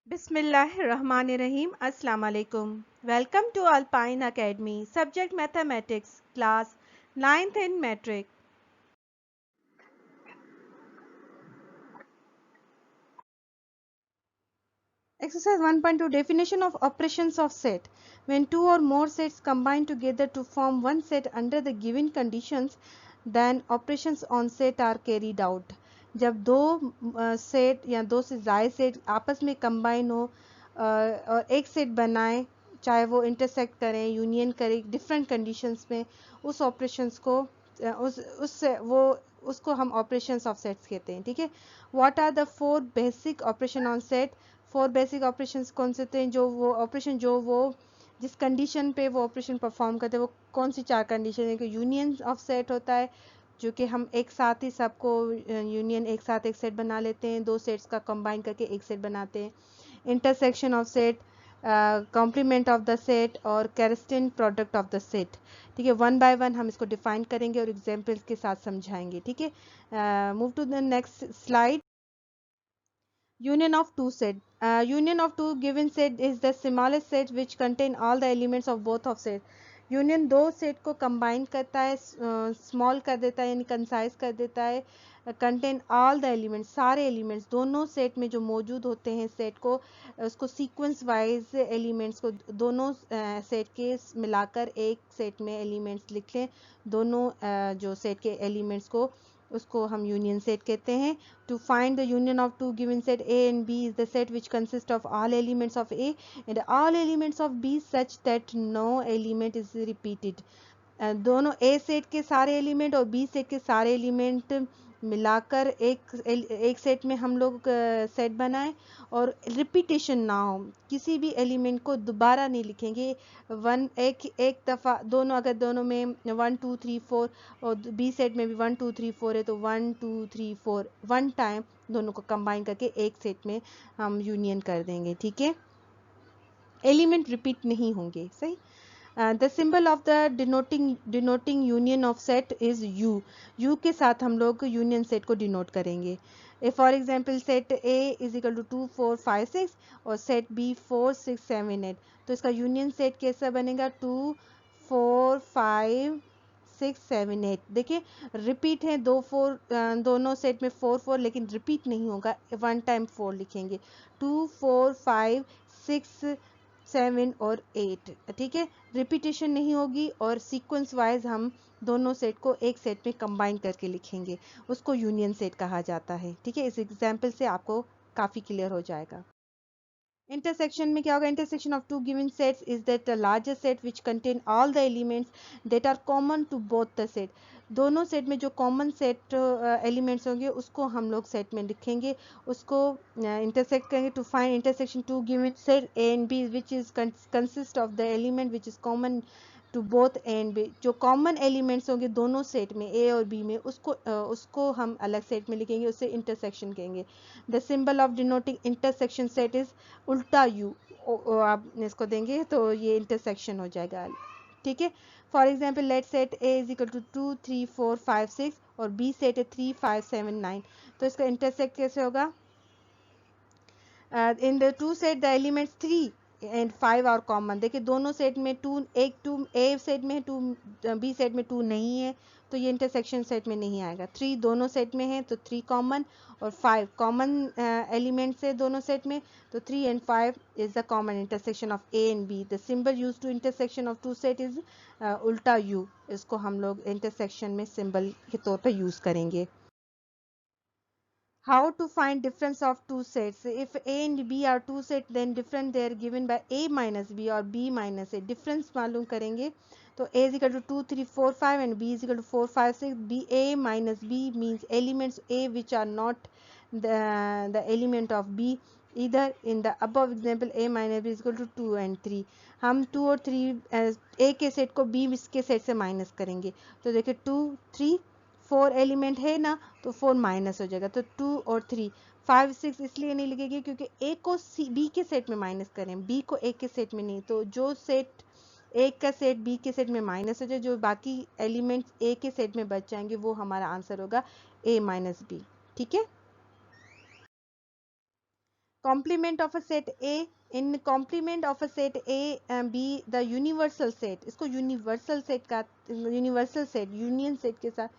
Bismillahirrahmanirrahim. Assalamu alaikum. Welcome to Alpine Academy. Subject Mathematics. Class 9th in Metric. Exercise 1.2 Definition of operations of set. When two or more sets combine together to form one set under the given conditions, then operations on set are carried out. जब दो set या दो से ज़्यादा set आपस में combine हो और एक सेट बनाए, चाहे वो इंटरसेक्ट करें, यूनियन करें डिफरेंट कंडीशंस में, उस ऑपरेशंस को उसको हम ऑपरेशंस ऑफ सेट्स कहते हैं. ठीक है. What are the four basic operation on set. Four basic operations कौन से थे जो वो जिस कंडीशन पे वो ऑपरेशन परफॉर्म करते हैं, वो कौन सी चार कंडीशन है. कि यूनियन ऑफ सेट होता है, जो कि हम एक साथ ही सबको यूनियन एक साथ एक सेट बना लेते हैं, दो सेट्स का कंबाइन करके एक सेट बनाते हैं. Intersection of set, complement of the set और Cartesian product of the set. ठीक है. वन बाय वन हम इसको डिफाइन करेंगे और एग्जाम्पल्स के साथ समझाएंगे. ठीक है. Move to the next slide. Union of two set. Union of two given set is the smallest set which contain all the elements of both of set. Union दो सेट को combine करता है, small कर देता है यानी concise कर देता है. कंटेन ऑल द एलिमेंट्स, सारे एलिमेंट्स दोनों सेट में जो मौजूद होते हैं सेट को, उसको सीक्वेंस वाइज एलिमेंट्स को दोनों सेट के मिलाकर एक सेट में एलिमेंट्स लिख लें. दोनों जो सेट के एलिमेंट्स को, उसको हम यूनियन सेट कहते हैं. To find the union of two given set A and B is the set which consists of all elements of A and all elements of B such that no element is repeated. दोनों ए set के सारे element और B set के सारे element मिलाकर एक set में हम लोग सेट बनाएं और रिपीटेशन ना हो. किसी भी एलिमेंट को दोबारा नहीं लिखेंगे. एक दफ़ा दोनों, अगर दोनों में 1 2 3 4 और बी सेट में भी 1 2 3 4 है तो 1 2 3 4 वन टाइम दोनों को कंबाइन करके एक सेट में हम यूनियन कर देंगे. ठीक है. एलिमेंट रिपीट नहीं होंगे. सही. The symbol of the denoting union of set is U. U के साथ हम लोग union set को denote करेंगे. For example, set A is equal to 2 4 5 6 और set B 4 6 7 8. तो इसका union set कैसा बनेगा? 2 4 5 6 7 8. देखिए रिपीट है, दोनों सेट में 4 4, लेकिन रिपीट नहीं होगा. वन टाइम 4 लिखेंगे. 2 4 5 6 7 और 8. ठीक है. रिपीटेशन नहीं होगी और सीक्वेंस वाइज हम दोनों सेट को एक सेट में कंबाइन करके लिखेंगे. उसको यूनियन सेट कहा जाता है. ठीक है. इस एग्जाम्पल से आपको काफ़ी क्लियर हो जाएगा. इंटरसेक्शन में क्या होगा? Intersection of two given sets is that the largest set which contain all the elements that are common to both the set. दोनों सेट में जो कॉमन सेट एलिमेंट्स होंगे उसको हम लोग सेट में लिखेंगे, उसको इंटरसेक्ट करेंगे. To find intersection two given set A and B which is consist of the element which is common to both and B. जो कॉमन एलिमेंट्स होंगे दोनों सेट में ए और बी में, उसको हम अलग सेट में लिखेंगे, उससे इंटरसेक्शन कहेंगे. The symbol of denoting intersection set is उल्टा यू. आप इसको देंगे तो ये इंटरसेक्शन हो जाएगा. ठीक है. For example let set A is equal to 2 3 4 5 6 और बी सेट है 3 5 7 9. तो इसका इंटरसेक्ट कैसे होगा? In the two set the elements 3 and 5 are common. देखिए दोनों सेट में टू ए सेट में है, टू बी सेट में 2 नहीं है, तो ये इंटरसेक्शन सेट में नहीं आएगा. 3 दोनों सेट में है तो 3 कॉमन और 5 कॉमन एलिमेंट्स है दोनों सेट में, तो 3 and 5 is the common intersection of A and B. The symbol use to intersection of two set is उल्टा यू. इसको हम लोग इंटरसेक्शन में सिंबल के तौर पर यूज करेंगे. How to find difference of two sets? If A and B are two sets, then different they are given by A minus B or B minus A. Difference मालूम करेंगे तो A is equal to 2 3 4 5 and B is equal to 4 5 6. B A minus B means elements A which are not the element of B. Either in the above example A minus B is equal to 2 and 3. हम 2 और 3 A के set को B के set से minus करेंगे. तो देखिए 2 3 4 element है ना, तो 4 माइनस हो जाएगा. तो 2 और 3 5 6 इसलिए नहीं लिखेंगे क्योंकि ए को बी के सेट में माइनस करें, बी को ए के सेट में नहीं. तो जो सेट ए का सेट बी के सेट में माइनस हो जाए, जो बाकी एलिमेंट्स ए के सेट में बच जाएंगे, वो हमारा आंसर होगा ए माइनस बी. ठीक है. complement of a set A, in complement of a set A and B the universal set, इसको universal set का universal set union set के साथ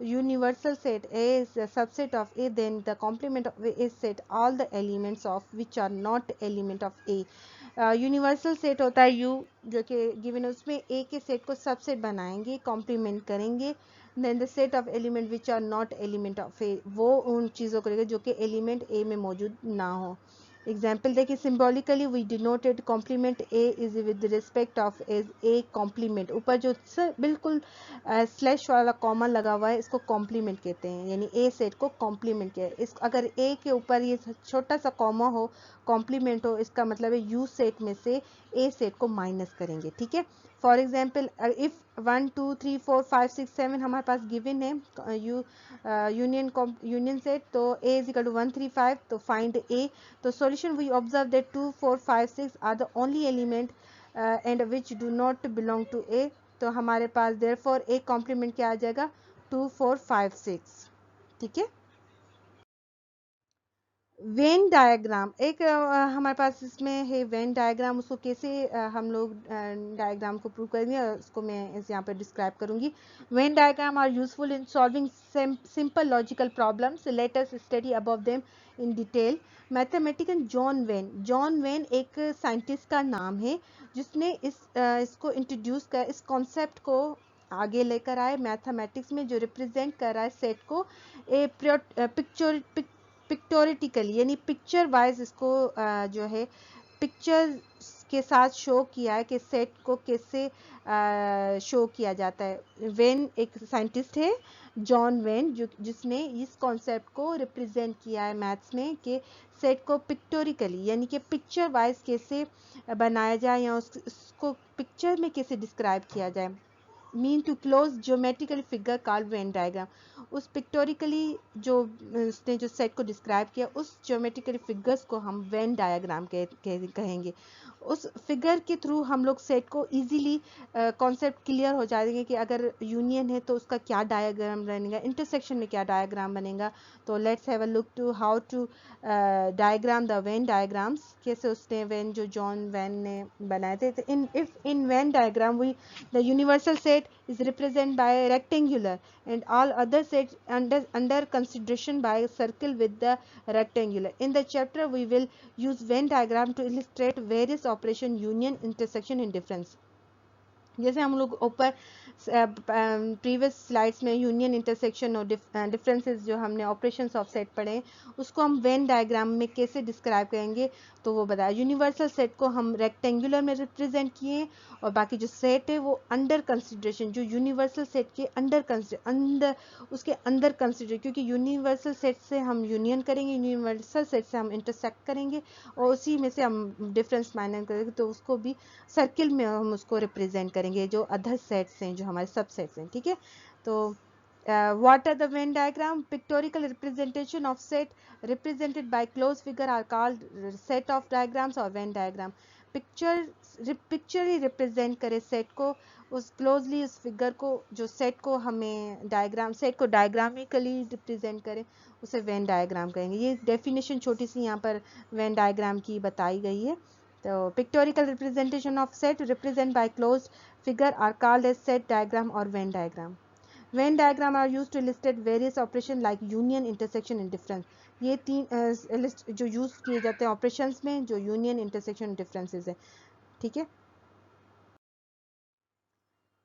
universal set A is a subset of A, then the complement of A is set all the elements of which are not element of A. Universal set होता है U जो कि given उसमें A के set को subset बनाएंगे complement करेंगे, then the set of element which are not element of A, वो उन चीज़ों को लेकर जो कि एलिमेंट ए में मौजूद ना हो. एग्जाम्पल देखिए, symbolically we denoted complement A is with respect of as A complement. ऊपर जो बिल्कुल स्लैश वाला कॉमा लगा हुआ है इसको कॉम्प्लीमेंट कहते हैं, यानी ए सेट को कॉम्प्लीमेंट किया. इस अगर ए के ऊपर ये छोटा सा कॉमा हो, कॉम्प्लीमेंट हो, इसका मतलब है यू सेट में से ए सेट को माइनस करेंगे. ठीक है. फॉर एग्जाम्पल इफ 1 2 3 4 5 6 7 हमारे पास गिवन है यूनियन सेट, तो ए इज इक्वल टू 1 3 5, तो फाइंड ए. तो solution we observe that 2 4 5 6 are the only element and which do not belong to A. तो हमारे पास देयरफॉर ए कॉम्प्लीमेंट क्या आ जाएगा 2 4 5 6. ठीक है. वेन डायग्राम एक हमारे पास इसमें है वेन डायग्राम, उसको कैसे हम लोग डायग्राम को प्रूव करेंगे उसको मैं इस यहाँ पे डिस्क्राइब करूंगी. Venn diagram are useful in solving simple logical problems, let us study above them in detail. Mathematician John Venn एक साइंटिस्ट का नाम है जिसने इसको इंट्रोड्यूस कर इस कॉन्सेप्ट को आगे लेकर आए मैथमेटिक्स में, जो रिप्रेजेंट कर रहा है सेट को ए पिक्टोरिटिकली, यानी पिक्चर वाइज इसको जो है पिक्चर के साथ शो किया है कि सेट को कैसे शो किया जाता है. वेन एक साइंटिस्ट है जॉन वेन जिसने इस कॉन्सेप्ट को रिप्रेजेंट किया है मैथ्स में कि सेट को पिक्टोरिकली यानी कि पिक्चर वाइज कैसे बनाया जाए या उसको पिक्चर में कैसे डिस्क्राइब किया जाए. Mean to close geometrical figure called Venn diagram. उस पिक्टोरिकली जो उसने जो सेट को डिस्क्राइब किया उस ज्योमेट्रिकल फिगर्स को हम वेन डायग्राम कहेंगे. उस फिगर के थ्रू हम लोग सेट को इजीली कॉन्सेप्ट क्लियर हो जाएंगे कि अगर यूनियन है तो उसका क्या डायग्राम बनेगा, इंटरसेक्शन में क्या डायग्राम बनेगा. तो let's have a look to how to diagram the Venn diagrams, कैसे उसने वेन जो जॉन वेन ने बनाए थे. In Venn diagram we the universal set is represented by a rectangular and all other sets under consideration by a circle with the rectangular. In the chapter we will use Venn diagram to illustrate various operation union intersection and difference. जैसे हम लोग ऊपर previous slides में union intersection और differences जो हमने operations of set पढ़े उसको हम वेन डायग्राम में कैसे डिस्क्राइब करेंगे तो वो बताया. यूनिवर्सल सेट को हम रेक्टेंगुलर में रिप्रेजेंट किए और बाकी जो सेट है वो अंडर कंसिडरेशन, जो यूनिवर्सल सेट के अंदर उसके अंदर कंसिडर, क्योंकि यूनिवर्सल सेट से हम यूनियन करेंगे, यूनिवर्सल सेट से हम इंटरसेक्ट करेंगे और उसी में से हम डिफरेंस माइनस करेंगे, तो उसको भी सर्किल में हम उसको रिप्रेजेंट करेंगे जो अदर सेट्स हैं, जो हमारे सब सेट्स हैं. ठीक है. तो what are the Venn diagram? Pictorial representation of set represented by closed figure are called set of diagrams or Venn diagram. Picture he represent करे सेट को, उस क्लोजली उस फिगर को जो सेट को हमें डायग्राम सेट को डायग्रामिकली रिप्रेजेंट करे उसे वेन डायग्राम कहेंगे. ये डेफिनेशन छोटी सी यहाँ पर वेन डायग्राम की बताई गई है. तो pictorial representation of set represent by closed figure are called as set diagram और Venn diagram. Venn diagram are used to illustrate various operation like union intersection and difference. ये तीन जो यूज किए जाते हैं ऑपरेशंस में जो यूनियन इंटरसेक्शन डिफरेंसेस है. ठीक है.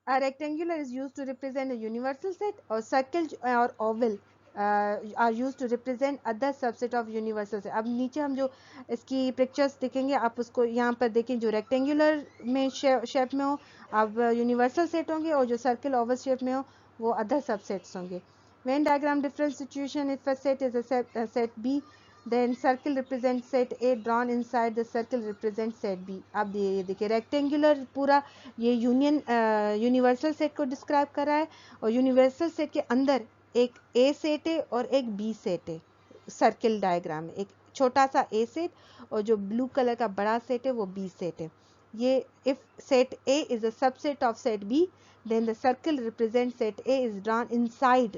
A rectangular is used to represent a universal set or circle or oval are used to represent other subset of universal set. अब नीचे हम जो इसकी पिक्चर्स देखेंगे आप उसको यहाँ पर देखें, जो रेक्टेंगुलर में शेप में हो अब यूनिवर्सल सेट होंगे और जो सर्कल ओवल शेप में हो वो अदर सबसेट्स होंगे. Venn diagram different situation if a set is a set B, then circle represents set A drawn inside the circle represents set B. अब ये देखिए रेक्टेंगुलर पूरा ये यूनिवर्सल सेट को डिस्क्राइब कर रहा है और यूनिवर्सल सेट के अंदर एक ए सेट है और एक बी सेट है. सर्किल डायग्राम में एक छोटा सा ए सेट और जो ब्लू कलर का बड़ा सेट है वो बी सेट है. ये if set A is a subset of set B, then the circle represents set A is drawn inside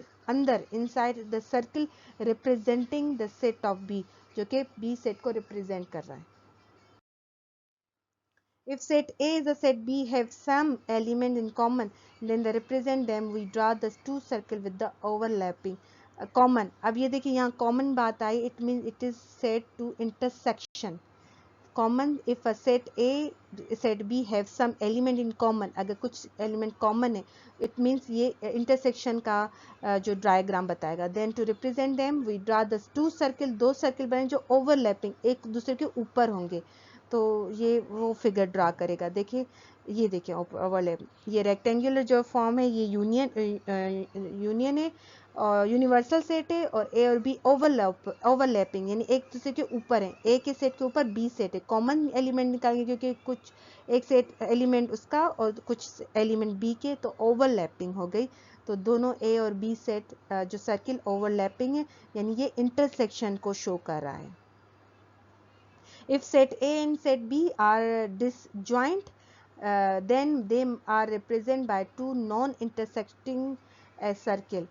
the circle representing the set of B. जो कि बी सेट को represent कर रहा है। If set A is a set B have some element in common, then they represent them. We draw the two circle with the overlapping common. अब ये देखिए यहाँ common बात आई, it means it is set to intersection. Common, if a set A set B have some element in common, अगर कुछ element common है, it means ये intersection का जो diagram बताएगा. Then to represent them we draw the two circle, दो circle बने जो overlapping एक दूसरे के ऊपर होंगे, तो ये वो फिगर ड्रा करेगा। देखिए ये देखिए ओवरलैप, ये रेक्टेंगुलर जो फॉर्म है ये यूनियन है और यूनिवर्सल सेट है, और ए और बी ओवरलैपिंग यानी एक दूसरे के ऊपर है। ए के सेट के ऊपर बी सेट है, कॉमन एलिमेंट निकालेंगे क्योंकि कुछ एक सेट एलिमेंट उसका और कुछ एलिमेंट बी के, तो ओवरलैपिंग हो गई। तो दोनों ए और बी सेट जो सर्किल ओवरलैपिंग है, यानी ये इंटरसेक्शन को शो कर रहा है। If set A and set B are disjoint, then they are represented by two non-intersecting circle.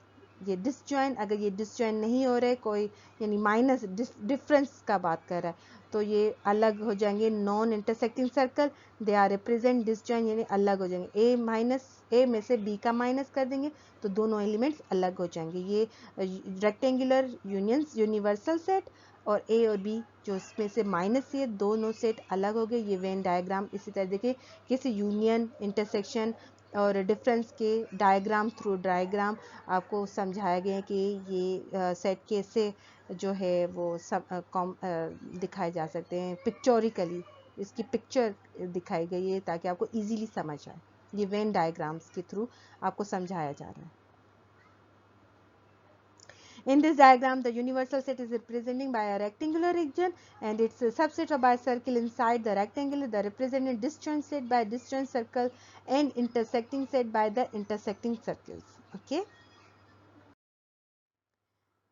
ये disjoint, अगर ये disjoint नहीं हो रहे कोई, यानी माइनस डिफरेंस का बात कर रहा है, तो ये अलग हो जाएंगे non intersecting circle. They are represent disjoint यानी अलग हो जाएंगे। ए में से बी का माइनस कर देंगे तो दोनों एलिमेंट्स अलग हो जाएंगे। ये रेक्टेंगुलर यूनिवर्सल सेट और ए और बी जो इसमें से माइनस है, दोनों सेट अलग हो गए। ये वेन डायग्राम इसी तरह देखिए किसी यूनियन, इंटरसेक्शन और डिफरेंस के डायग्राम थ्रू डायग्राम आपको समझाया गया है कि ये सेट कैसे जो है वो सब दिखाए जा सकते हैं पिक्चोरिकली। इसकी पिक्चर दिखाई गई है ताकि आपको इजीली समझ आए। ये वेन डायग्राम्स के थ्रू आपको समझाया जा रहा है। In this diagram, the universal set is represented by a rectangular region and its subset by a circle inside the rectangle. The represented disjoint set by disjoint circle and intersecting set by the intersecting circles. Okay.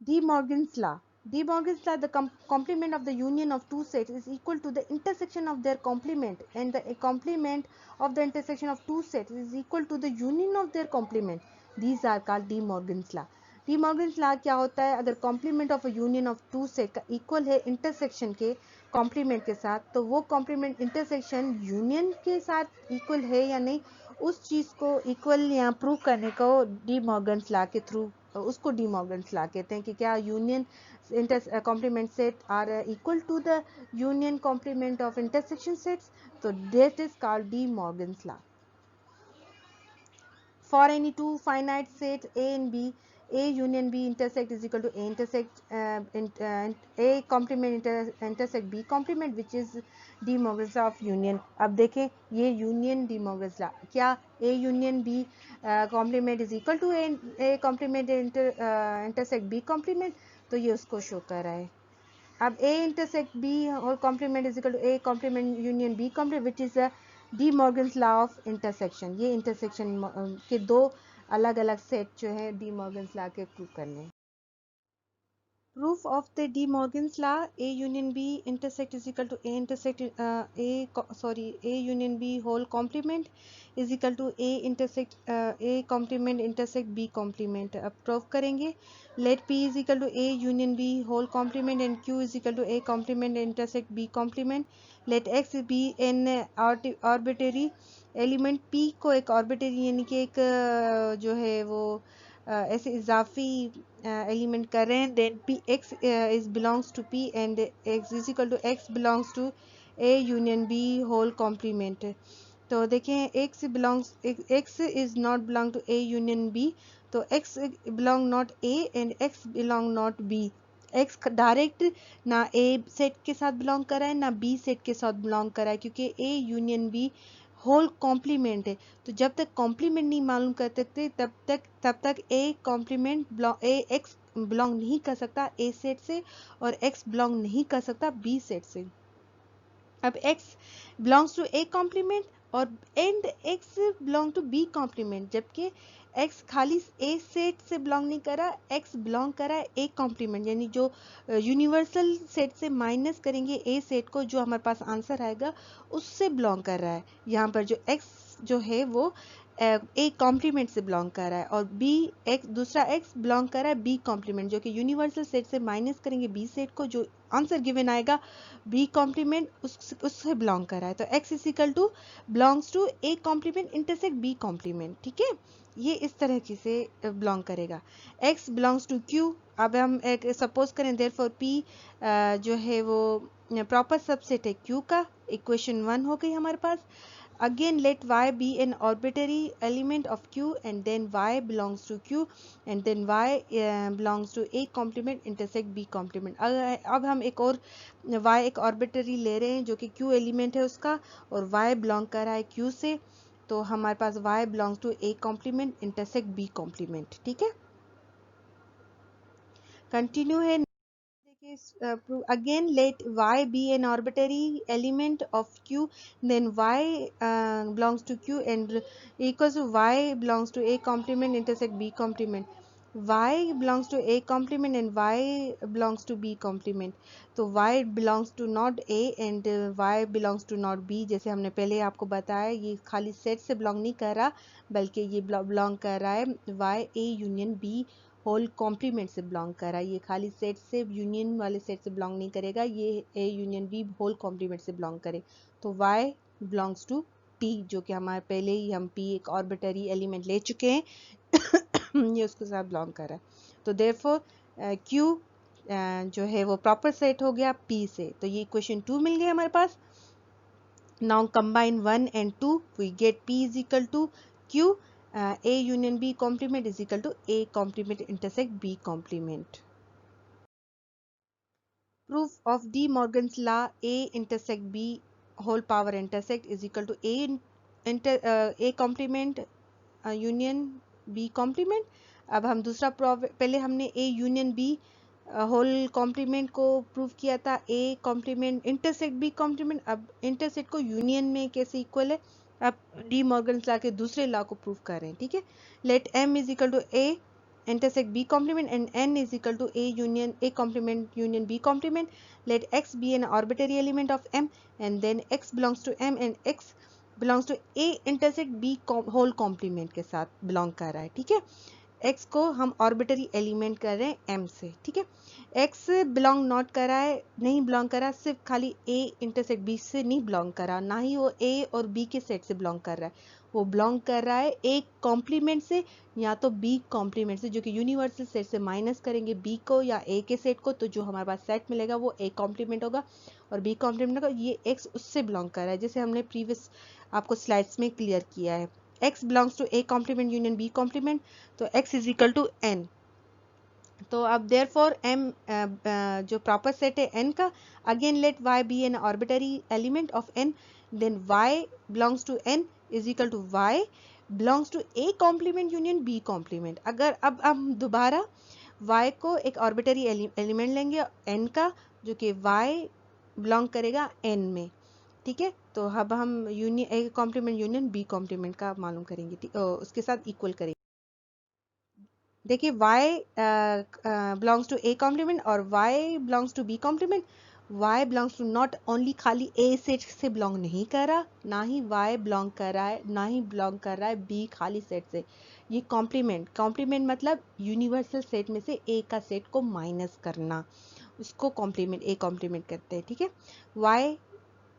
De Morgan's law. De Morgan's law: the complement of the union of two sets is equal to the intersection of their complement, and the complement of the intersection of two sets is equal to the union of their complement. These are called De Morgan's law. De Morgan's law क्या होता है? अगर complement of a union of two set का equal है intersection के complement के साथ, तो वो कॉम्प्लीमेंट इंटरसेक्शन यूनियन के साथ इक्वल है या नहीं, उस चीज़ को इक्वल या प्रूव करने को डी मॉर्गन्स लॉ के थ्रू उसको डी मॉर्गन्स लॉ कहते हैं कि क्या union complement set are equal to the union complement of intersection sets, तो that is called De Morgan's law. For any two finite sets A and B, A union B intersect is equal to A intersect A complement intersect B complement, which is De Morgan's law of union. अब देखें ये union De Morgan's law, क्या A union B complement is equal to A complement intersect B complement, तो ये उसको show कर रहा है। अब A intersect B और complement is equal to A complement union B complement, which is a D Morgan's law of intersection. ये intersection के दो अलग अलग सेट जो है डी मॉर्गन्स लॉ के प्रूव करने। Proof of the De Morgan's law: A union B intersect is equal to A intersect A union B whole complement is equal to A intersect A complement intersect B complement। अब prove करेंगे। Let P is equal to A union B whole complement and Q is equal to A complement intersect B complement। Let X be an arbitrary element. P को एक arbitrary यानी कि एक जो है वो ऐसे इजाफी एलिमेंट कर रहे हैं। Then P x is belongs to P and x is equal to x belongs to A union B whole complement. तो देखें x is not belong to A union B, तो x belong not A and x belong not B. X direct ना A set के साथ belong कर रहा है ना बी सेट के साथ बिलोंग कर रहा है, क्योंकि A union B whole complement है। तो जब तक कॉम्प्लीमेंट नहीं मालूम कर सकते तब तक A complement A x belong नहीं कर सकता ए सेट से और एक्स बिलोंग नहीं कर सकता बी सेट से। अब x belongs to A complement और and x belong to B complement, जबकि एक्स खाली ए सेट से बिलोंग नहीं कर रहा, एक्स बिलोंग कर रहा है ए कॉम्प्लीमेंट, यानी जो यूनिवर्सल सेट से माइनस करेंगे ए सेट को, जो हमारे पास आंसर आएगा उससे बिलोंग कर रहा है। यहाँ पर जो एक्स जो है वो ए कॉम्प्लीमेंट से बिलोंग कर रहा है और बी एक्स दूसरा एक्स बिलोंग कर रहा है बी कॉम्प्लीमेंट, जो कि यूनिवर्सल सेट से माइनस करेंगे बी सेट को, जो आंसर गिवन आएगा बी कॉम्प्लीमेंट उससे बिलोंग कर रहा है। तो X is equal to belongs to A complement intersect B complement. ठीक है, ये इस तरह की से बिलोंग करेगा। X belongs to Q. अब हम एक सपोज करें देयरफॉर पी जो है वो प्रॉपर सबसेट है क्यू का। इक्वेशन 1 हो गई हमारे पास। Again, let y be an arbitrary element of Q, and then y belongs to Q, and then y belongs to A complement intersect B complement. अब हम एक और y एक arbitrary ले रहे हैं जो कि Q एलिमेंट है उसका, और y बिलोंग कर रहा है Q से, तो हमारे पास y belongs to A complement intersect B complement। ठीक है, कंटिन्यू है। Again, let y be an arbitrary element of Q, then y belongs to Q and equals to y belongs to A complement intersect B complement. Y belongs to A complement and y belongs to B complement. तो y belongs to not A and y belongs to not B, जैसे हमने पहले आपको बताया, ये खाली set से belong नहीं कर रहा बल्कि ये बिलोंग कर रहा है y A union B whole complement से बिलोंग कर रहा है। ये खाली सेट से यूनियन वाले सेट से बिलोंग नहीं करेगा, ये A union B whole complement से बिलोंग करे। तो y बिलोंग्स टू p, जो कि हमारे पहले ही हम p एक आर्बिट्ररी एलिमेंट ले चुके हैं ये उसके साथ बिलोंग कर रहा है। तो देयरफॉर q जो है वो प्रॉपर सेट हो गया p से। तो ये इक्वेशन 2 मिल गई हमारे पास। Now combine 1 and 2, we get p is equal to q A union B complement is equal to A complement intersect B complement. Proof of De Morgan's law, A intersect B whole power intersect is equal to A complement union B complement. अब हम दूसरा पहले हमने A union B whole complement को prove किया था, A complement intersect B complement. अब intersect को यूनियन में कैसे इक्वल है, अब डी मॉर्गन्स लॉ के दूसरे लॉ को प्रूव कर रहे हैं। ठीक है, let M is equal to A intersect B complement and n is equal to A complement union B complement. Let x be an arbitrary element of M and then x belongs to M and x belongs to A intersect B whole complement के साथ belong कर रहा है। ठीक है, x को हम arbitrary element कर रहे हैं m से। ठीक है, x बिलोंग नॉट कर रहा है, नहीं बिलोंग कर रहा, सिर्फ खाली a इंटरसेक्ट b से नहीं बिलोंग कर रहा, ना ही वो a और b के सेट से बिलोंग कर रहा है, वो बिलोंग कर रहा है a कॉम्प्लीमेंट से या तो b कॉम्प्लीमेंट से, जो कि यूनिवर्सल सेट से माइनस करेंगे b को या a के सेट को, तो जो हमारे पास सेट मिलेगा वो a कॉम्प्लीमेंट होगा और b कॉम्प्लीमेंट होगा। ये x उससे बिलोंग कर रहा है, जैसे हमने प्रीवियस आपको स्लाइड्स में क्लियर किया है। x belongs to A complement union B complement, तो x is equal to n। तो अब therefore m जो प्रॉपर सेट है n का, again let y be an arbitrary element of n, then y belongs to n is equal to y belongs to A complement union B complement। अगर अब हम दोबारा y को एक arbitrary element लेंगे n का, जो कि y बिलोंग करेगा n में। ठीक है, तो अब हम union A complement union B complement का मालूम करेंगे, उसके साथ इक्वल करेंगे। देखिए y belongs to A complement और y belongs to B complement. y belongs to not only खाली a सेट से बिलोंग नहीं कर रहा, ना ही y बिलोंग कर रहा है, ना ही बिलोंग कर रहा है b खाली सेट से। ये कॉम्प्लीमेंट मतलब यूनिवर्सल सेट में से a का सेट को माइनस करना, उसको कॉम्प्लीमेंट ए कॉम्प्लीमेंट करते हैं। ठीक है, y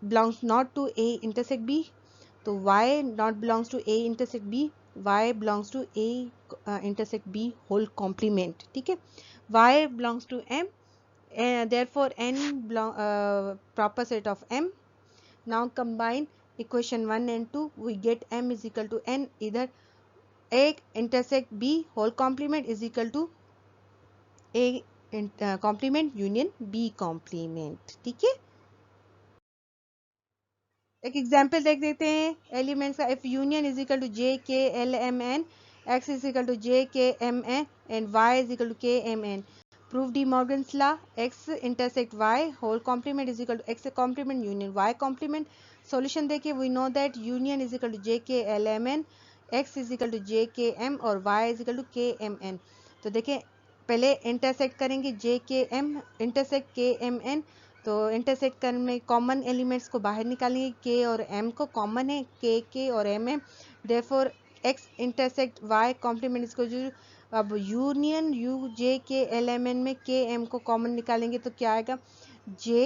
belongs not to A intersect B, तो y not belongs to A intersect B, y belongs to A intersect B whole complement। ठीक है, y belongs to M, therefore n belong proper set of M। now combine equation 1 and 2, we get M is equal to n, either A intersect B whole complement is equal to A complement union B complement। ठीक है, एक example देख देते हैं elements का। If union is equal to J K L M N, x is equal to J K M N and y is equal to K M N. Prove De Morgan's law, x intersect y whole complement is equal to x complement union y complement. Solution देखिए, we know that union is equal to J K L M N, x is equal to J K M और Y is equal to K M N. तो देखिए पहले intersect करेंगे जे K M intersect के M N, तो intersect करने में common elements को बाहर निकालेंगे, के और एम को कॉमन है, के और एम है, therefore x intersect y complement इसको जो अब union you J K L M N में के एम को कॉमन निकालेंगे तो क्या आएगा जे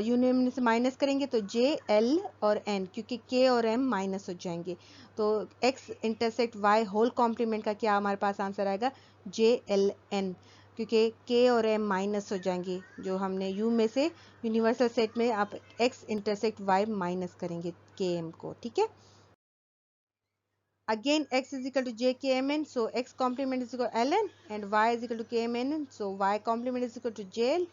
यूनियन में से माइनस करेंगे तो जे एल और एन क्योंकि के और एम माइनस हो जाएंगे तो x intersect y whole complement का क्या हमारे पास आंसर आएगा जे एल एन क्योंकि k और m माइनस हो जाएंगे जो हमने u में से यूनिवर्सल सेट में आप x इंटरसेक्ट y माइनस करेंगे k m को ठीक है again x is equal to jkmn so x complement is equal to ln and y is equal to kmn so y complement is equal to jl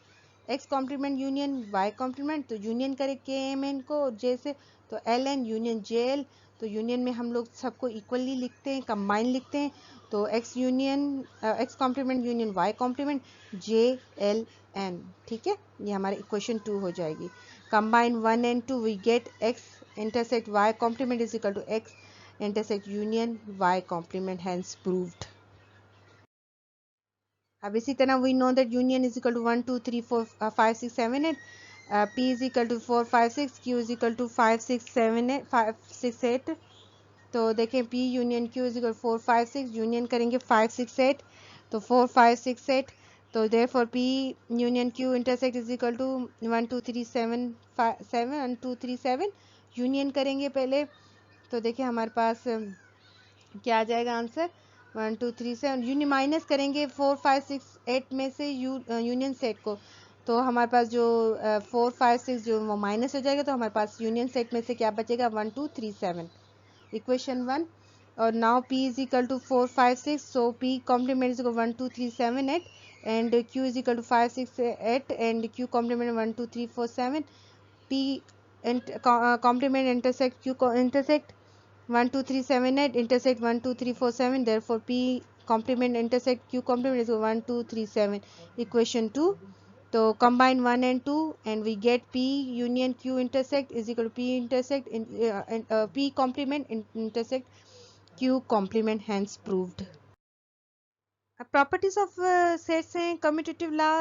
x complement union y complement तो union करें kmn को j से तो ln union jl तो union में हम लोग सबको इक्वली लिखते हैं कंबाइन लिखते हैं तो x union x complement union y complement j l n ठीक है ये हमारे इक्वेशन 2 हो जाएगी combine 1 and 2 we get x intersect y complement is equal to x intersect union y complement hence proved अब इसी तरह we know that union is equal to 1 2 3 4 5 6 7 8 p is equal to 4 5 6 q is equal to 5 6 7 8 5 6 8 तो देखें p union q is equal to 4 5 6 union करेंगे 5 6 8 तो 4 5 6 8 तो therefore p union q intersect is equal to 1 2 3 7 5 7 and 2 3 7 union करेंगे पहले तो देखिए हमारे पास क्या आ जाएगा आंसर 1 2 3 से यूनियन माइनस करेंगे 4 5 6 8 में से यूनियन सेट को तो हमारे पास जो 4 5 6 जो वो माइनस हो जाएगा तो हमारे पास यूनियन सेट में से क्या बचेगा 1 2 3 7 इक्वेशन 1 और now p is equal to 4 5 6 so p complement is equal to 1 2 3 7 8 and q is equal to 5 6 8 and q complement 1 2 3 4 7 p and complement intersect q intersect 1 2 3 7 8 intersect 1 2 3 4 7 therefore p complement intersect q complement is 1 2 3 7 equation 2 so combine 1 and 2 and we get p union q intersect is equal to p intersect p complement intersect q complement hence proved properties of sets हैं commutative law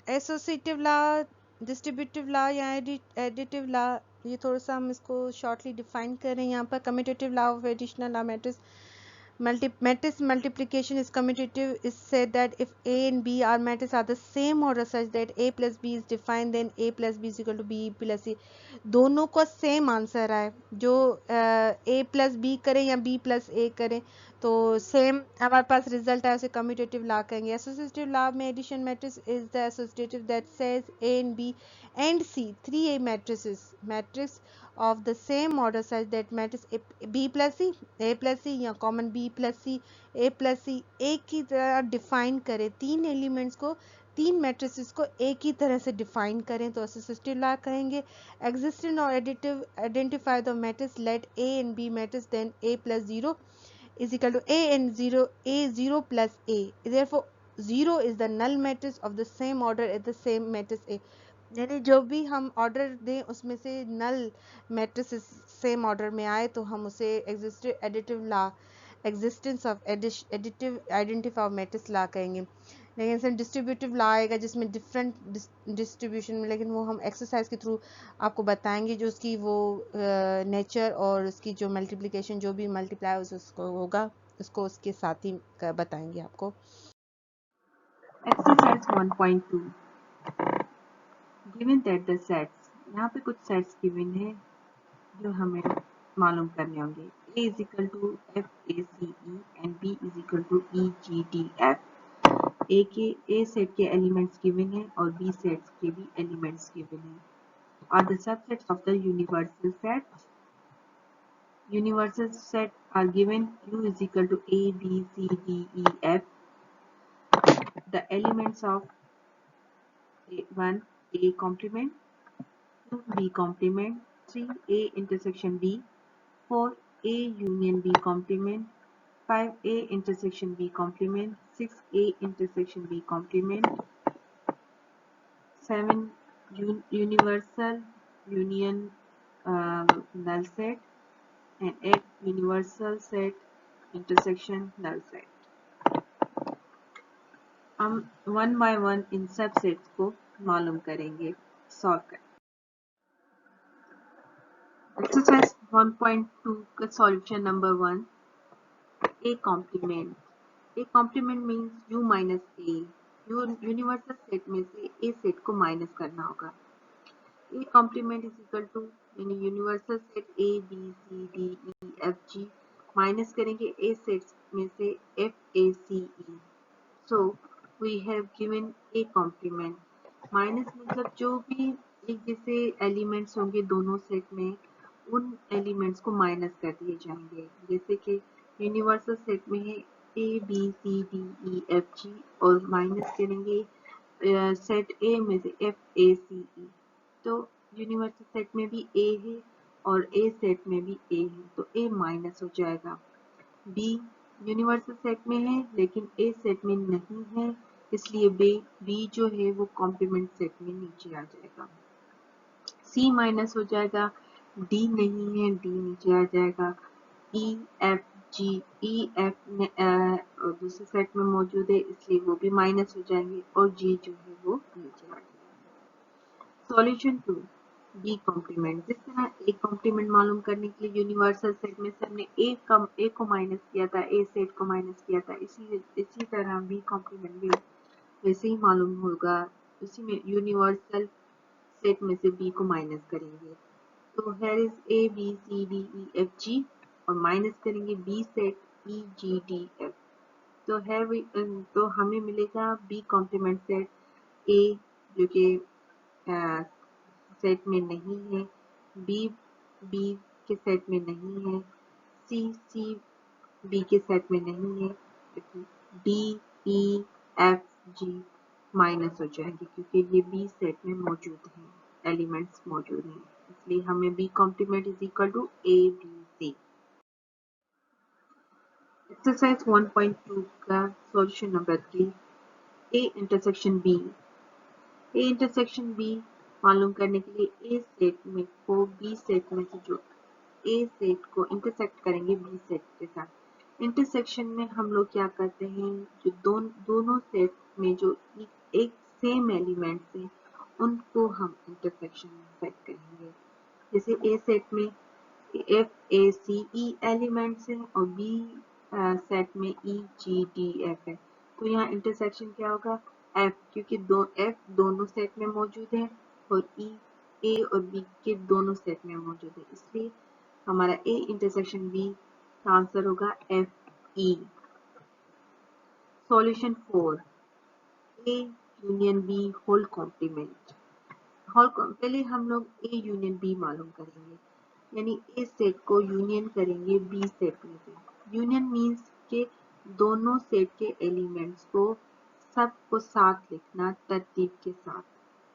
associative law distributive law या additive law ये थोड़ा सा हम इसको shortly define कर रहे हैं यहाँ पर commutative law of additional law matrix matrix multiplication is commutative is said that if a and b are matrices are the same order such that a plus b is defined then a plus b is equal to b plus c दोनों को same answer आए जो a plus B करें या b plus a करें तो same हमारे पास result है उसे कम्यूटेटिव लॉ कहेंगे एसोसिएटिव लॉ में addition matrix is the associative that says a and b and c 3a matrices of the same order such that matrix b plus c a plus c या common b plus c a plus c एक की तरह define करें तीन elements को तीन matrices को एक ही तरह से डिफाइन करें तो एसोसिएटिव लॉ कहेंगे एग्जिस्टेंट और additive identify the matrix let a and b matrix then a plus 0 is equal to a and 0 a 0 plus a therefore 0 is the null matrix of the same order as the same matrix a यानी जो भी हम order दें उसमें से null matrix same order में आए तो हम उसे additive law existence of additive identify of matrix law कहेंगे लेकिन सर डिस्ट्रीब्यूटिव लॉ आएगा जिसमें डिफरेंट डिस्ट्रीब्यूशन में लेकिन वो हम एक्सरसाइज के थ्रू आपको बताएंगे जो उसकी वो नेचर और उसकी जो मल्टीप्लिकेशन जो भी मल्टीप्लाई उसको होगा उसको उसके साथ ही बताएंगे आपको exercise 1.2 given that the sets यहाँ पे कुछ सेट्स गिवन है जो हमें मालूम करने होंगे a is equal to f a c e and b is equal to e g d f a set के एलिमेंट्स गिवन है और b सेट्स के भी एलिमेंट्स गिवन है are the subsets of the universal set universal set are given q is equal to a b c d e f the elements of a1 a complement 2 b complement 3 a intersection b 4 a union b complement 5 a intersection b complement 6 a intersection b complement 7 universal union null set and 8 universal set intersection null set हम one by one in सब sets को मालूम करेंगे solve करें exercise 1.2 का solution number 1, A complement. A complement means U minus A. Universal set में से A set को माइनस करना होगा. A complement is equal to यानी universal set A B C D E F G minus करेंगे A set में से F A C E. So we have given A complement. Minus मतलब जो भी एक जैसे एलिमेंट्स होंगे दोनों सेट में उन एलिमेंट्स को माइनस कर दिए जाएंगे. जैसे कि यूनिवर्सल सेट में है A B C D E F G और माइनस करेंगे सेट A में से F A C E. तो यूनिवर्सल सेट में भी A है और A सेट में भी A है तो A माइनस हो जाएगा. B यूनिवर्सल सेट में है लेकिन A सेट में नहीं है इसलिए B जो है वो कॉम्प्लीमेंट सेट में नीचे आ जाएगा. C माइनस हो जाएगा, D नहीं है D नीचे आ जाएगा. E F G E F दूसरे सेट में मौजूद है इसलिए वो भी माइनस हो जाएंगे और G जो है वो नीचे आ जाएगा. Solution 2, B complement. जिस तरह ए कॉम्प्लीमेंट मालूम करने के लिए यूनिवर्सल सेट में से हमने ए को माइनस किया था, ए सेट को माइनस किया था, इसी तरह बी कॉम्प्लीमेंट भी वैसे ही मालूम होगा. उसी में यूनिवर्सल सेट में से बी को माइनस करेंगे. तो here is A B C D E F G और माइनस करेंगे B set E G D F. तो हमें मिलेगा बी कॉम्प्लीमेंट सेट ए जो कि सेट में नहीं है, बी बी के सेट में नहीं है, सी बी के सेट में नहीं है, D E F G minus हो जाएंगे क्योंकि ये बी सेट में मौजूद हैं, एलिमेंट्स मौजूद हैं. इसलिए हमें B complement is equal to A B C. Exercise 1.2 का solution number 3, A intersection B. A intersection B मालूम करने के लिए ए सेट में को बी सेट में से जो ए सेट को इंटरसेक्ट करेंगे बी सेट के साथ. इंटरसेक्शन में हम लोग क्या करते हैं, जो दोनों सेट में जो एक सेम एलिमेंट्स हैं उनको हम इंटरसेक्शन में सेट करेंगे. जैसे ए सेट में F A C E elements हैं और बी सेट में ई जी डी एफ है. तो यहाँ इंटरसेक्शन क्या होगा, एफ, क्योंकि एफ दोनों सेट में मौजूद है और ई ए और बी के दोनों सेट में मौजूद है इसलिए हमारा ए इंटरसेक्शन बी का आंसर होगा F E. Solution 4, A union B whole complement. पहले हम लोग ए यूनियन बी मालूम करेंगे यानी ए सेट को यूनियन करेंगे बी सेट में से. यूनियन मीन्स के दोनों सेट के एलिमेंट्स को सबको साथ लिखना तरतीब के साथ,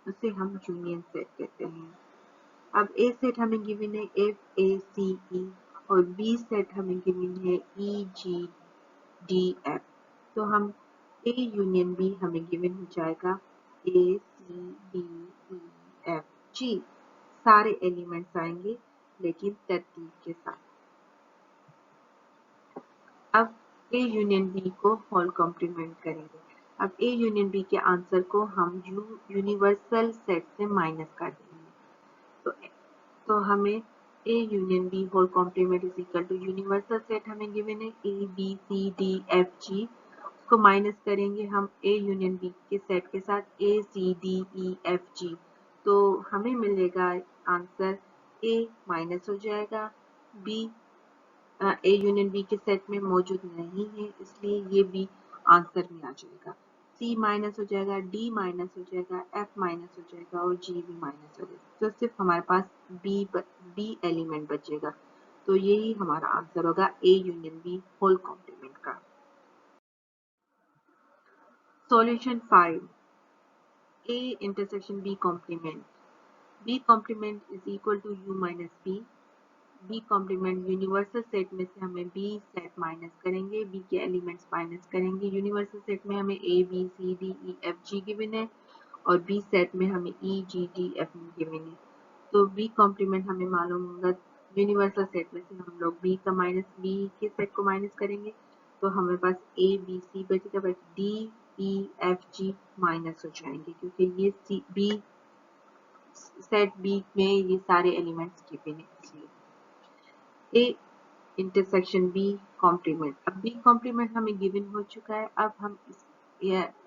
उसे हम यूनियन सेट कहते हैं. अब ए सेट हमें गिवन है एफ ए सी ई और बी सेट हमें गिवन है ई जी डी एफ. तो हम ए यूनियन बी हमें गिवन हो जाएगा ए सी डी ई एफ जी. सारे एलिमेंट्स आएंगे लेकिन तरतीब के साथ. अब ए यूनियन बी को होल कॉम्प्लीमेंट करेंगे. अब ए यूनियन बी के आंसर को हम यूनिवर्सल सेट से माइनस कर देंगे. तो हमें A union B whole complement is equal to universal set हमें गिवन है A B C D F G, उसको माइनस करेंगे हम ए यूनियन बी के सेट के साथ ए सी डी ई एफ जी. तो हमें मिलेगा आंसर ए माइनस हो जाएगा, बी ए यूनियन बी के सेट में मौजूद नहीं है इसलिए ये बी आंसर में आ जाएगा. सी माइनस हो जाएगा, डी माइनस हो जाएगा, एफ माइनस हो जाएगा और जी भी माइनस हो जाएगा. तो सिर्फ हमारे पास बी एलिमेंट बचेगा. तो यही हमारा आंसर होगा A union B whole complement का. Solution 5, A intersection B complement. B complement is equal to U minus B. B complement universal set में से हमें बी सेट माइनस करेंगे, बी के एलिमेंट्स माइनस करेंगे. यूनिवर्सल सेट में हमें A B C D E F G given है और बी सेट में हमें E G D F given है. तो बी कॉम्प्लीमेंट हमें मालूम होगा, यूनिवर्सल सेट में से हम लोग बी के सेट को माइनस करेंगे तो हमें पास ए बी सी बचेगा, बस D E F G minus हो जाएंगे क्योंकि ये सी बी सेट बी में ये सारे एलिमेंट्स गिवन है इसलिए. A intersection B complement. अब बी कॉम्प्लीमेंट हमें गिवन हो चुका है, अब हम इस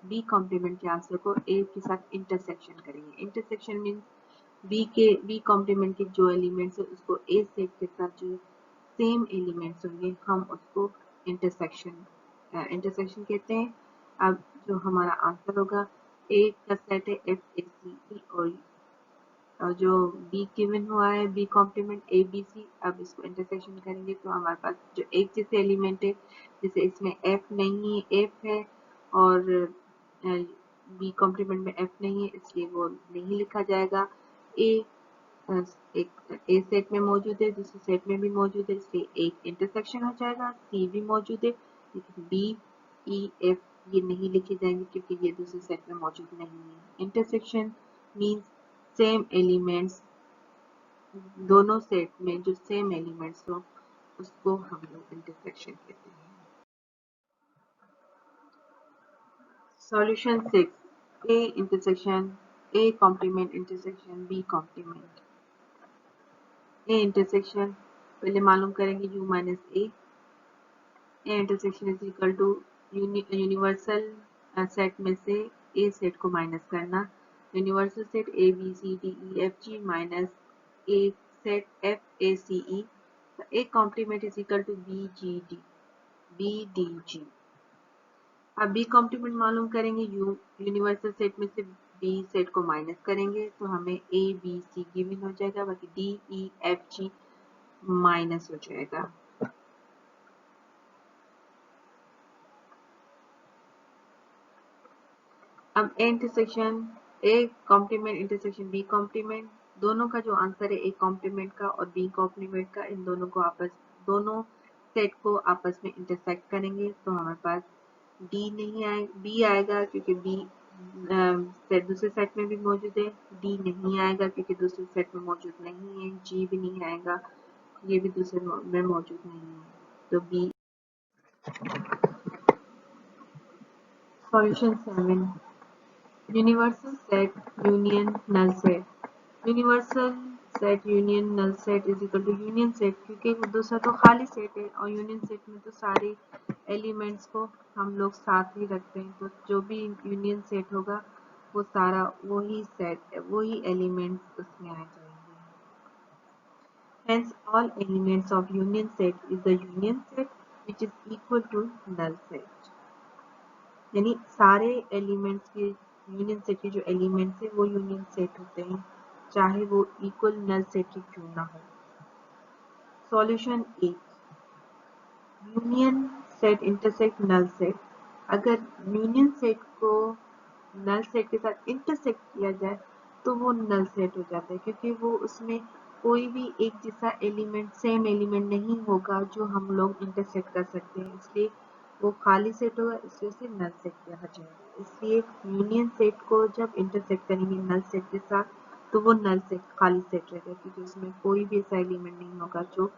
बी कॉम्प्लीमेंट के आंसर को ए के साथ इंटरसेक्शन करेंगे। इंटरसेक्शन मीन्स बी कॉम्प्लीमेंट के जो एलिमेंट्स है उसको ए सेट के साथ जो सेम एलिमेंट्स होंगे हम उसको इंटरसेक्शन कहते हैं। अब जो हमारा आंसर होगा ए का सेट है FACE और जो बी गिवन हुआ है बी कॉम्प्लीमेंट ABC। अब इसको इंटरसेक्शन करेंगे तो हमारे पास जो एक जैसे एलिमेंट है, जैसे इसमें F नहीं है, F है और बी कॉम्प्लीमेंट में F नहीं है इसलिए वो नहीं लिखा जाएगा। ए एक ए सेट में मौजूद है, दूसरे सेट में भी मौजूद है इसलिए एक इंटरसेक्शन हो जाएगा। सी भी मौजूद है लेकिन बी F ये नहीं लिखे जाएंगे क्योंकि ये दूसरे सेट में मौजूद नहीं है। इंटरसेक्शन मीन्स सेम एलिमेंट्स, दोनों सेट में जो सेम एलिमेंट्स हो उसको हम लोग इंटरसेक्शन कहते हैं। Solution 6 A intersection A complement intersection B complement. A intersection पहले मालूम करेंगे u minus A intersection is equal to universal set में से ए सेट को माइनस करना। Universal set A B C D E F G minus A set F A C E. A complement is equal to B D G. अब B complement मालूम करेंगे universal set में से B set को minus करेंगे तो हमें A B C given हो जाएगा, बाकी D E F G minus हो जाएगा। अब A intersection A complement intersection B complement, दोनों का जो आंसर है ए कॉम्प्लीमेंट का और बी कॉम्प्लीमेंट का, इन दोनों सेट को आपस में इंटरसेक्ट करेंगे तो हमारे पास डी नहीं आए बी आएगा क्योंकि बी सेट दूसरे सेट में भी मौजूद है। डी नहीं आएगा क्योंकि दूसरे सेट में मौजूद नहीं है। जी भी नहीं आएगा, ये भी दूसरे में मौजूद नहीं है तो B. Solution 7 universal set union null set. Universal set union null set is equal to union set, क्योंकि दूसरा तो खाली सेट है और यूनियन सेट में तो सारे एलिमेंट्स को हम लोग साथ ही रखते हैं, तो जो भी यूनियन सेट होगा वो सारा वही एलिमेंट्स उसमें आ जाएंगे। Hence all elements of union set is the union set which is equal to null set। यानी सारे एलिमेंट्स के यूनियन सेट के जो एलिमेंट्स है वो यूनियन सेट होते हैं चाहे वो इक्वल नल सेट के क्यों ना हो। Solution 8 union set intersect null set. अगर यूनियन सेट को नल सेट के साथ इंटरसेक्ट किया जाए तो वो नल सेट हो जाता है, क्योंकि वो उसमें कोई भी एक जैसा एलिमेंट सेम एलिमेंट नहीं होगा जो हम लोग इंटरसेक्ट कर सकते हैं, इसलिए वो खाली सेट होगा, इसलिए उसे नल सेट कहा जाएगा। इसलिए यूनियन सेट को जब इंटरसेक्ट करेंगे नल सेट के साथ तो वो नल सेट खाली सेट रहेगा, क्योंकि उसमें कोई भी ऐसा एलिमेंट नहीं होगा जो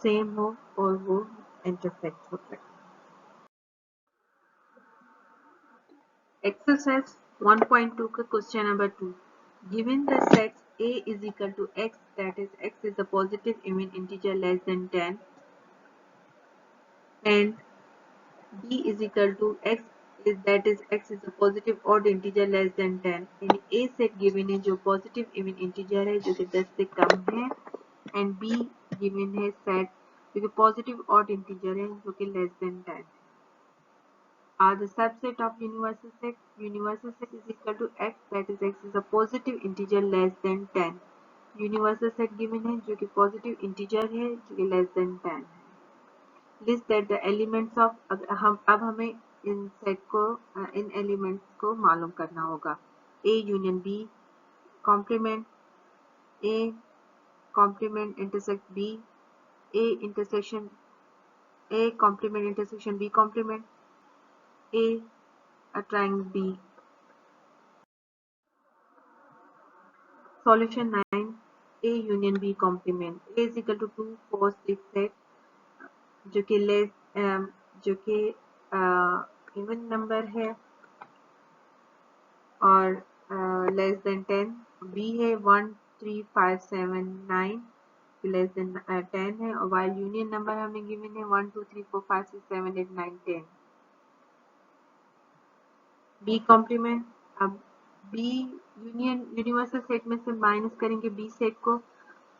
सेम हो और वो इंटरसेक्ट हो सके। Exercise 1.2 का question number 2. Given the sets A is equal to x, that is x is a positive even integer less than 10, and B is equal to x is that is x is a positive odd integer less than 10, यानी A set given है जो positive even integer है जो कि 10 से कम है, and B given है set जो कि positive odd integer है जो कि less than 10 are the subset of universal set. Universal set is equal to x, that is x is a positive integer less than 10. Universal set given है जो कि positive integer है जो कि less than 10 है। List that the elements of अब हमें इन set को इन एलिमेंट्स को मालूम करना होगा। A union B complement A complement intersect B, A intersection A complement intersection B complement A triangle B। Solution 9 A union B complement। A is equal to 2 4 6 8 जो कि even number है और less than 10। B है 1 3 5 7 9 के less than 10 है, और while union number हमें given है 1 2 3 4 5 6 7 8 9 10। बी कॉम्प्लीमेंट, अब बी यूनिवर्सल सेट में से माइनस करेंगे बी सेट को,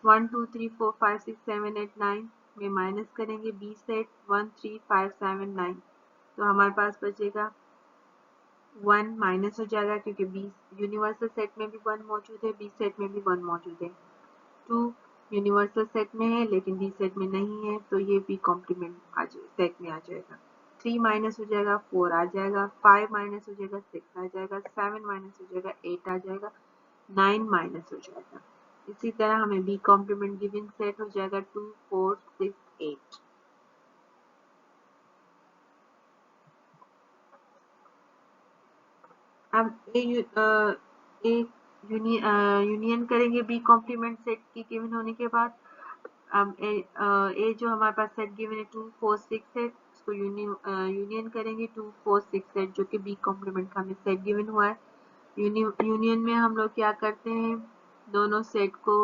1 2 3 4 5 6 7 8 9 में माइनस करेंगे बी सेट 1 3 5 7 9, तो हमारे पास बचेगा 1 माइनस हो जाएगा क्योंकि बी यूनिवर्सल सेट में भी 1 मौजूद है, बी सेट में भी 1 मौजूद है। 2 यूनिवर्सल सेट में है लेकिन बी सेट में नहीं है, तो ये बी कॉम्प्लीमेंट सेट में आ जाएगा। 3 माइनस हो जाएगा 4 आ जाएगा, 5 माइनस हो जाएगा 6 आ जाएगा, 7 माइनस हो जाएगा 8 आ जाएगा, 9 माइनस हो जाएगा। इसी तरह हमें बी कॉम्प्लीमेंट गिवन सेट हो जाएगा 2 4 6 8। अब यूनियन करेंगे बी कॉम्प्लीमेंट सेट की गिवन होने के बाद। अब ए जो हमारे पास सेट गिवन है 2 4 6 है, उसको यूनियन करेंगे 2 4 6 सेट जो कि बी कॉम्प्लीमेंट का हमें सेट गिवन हुआ है। यूनियन में हम लोग क्या करते हैं, दोनों सेट को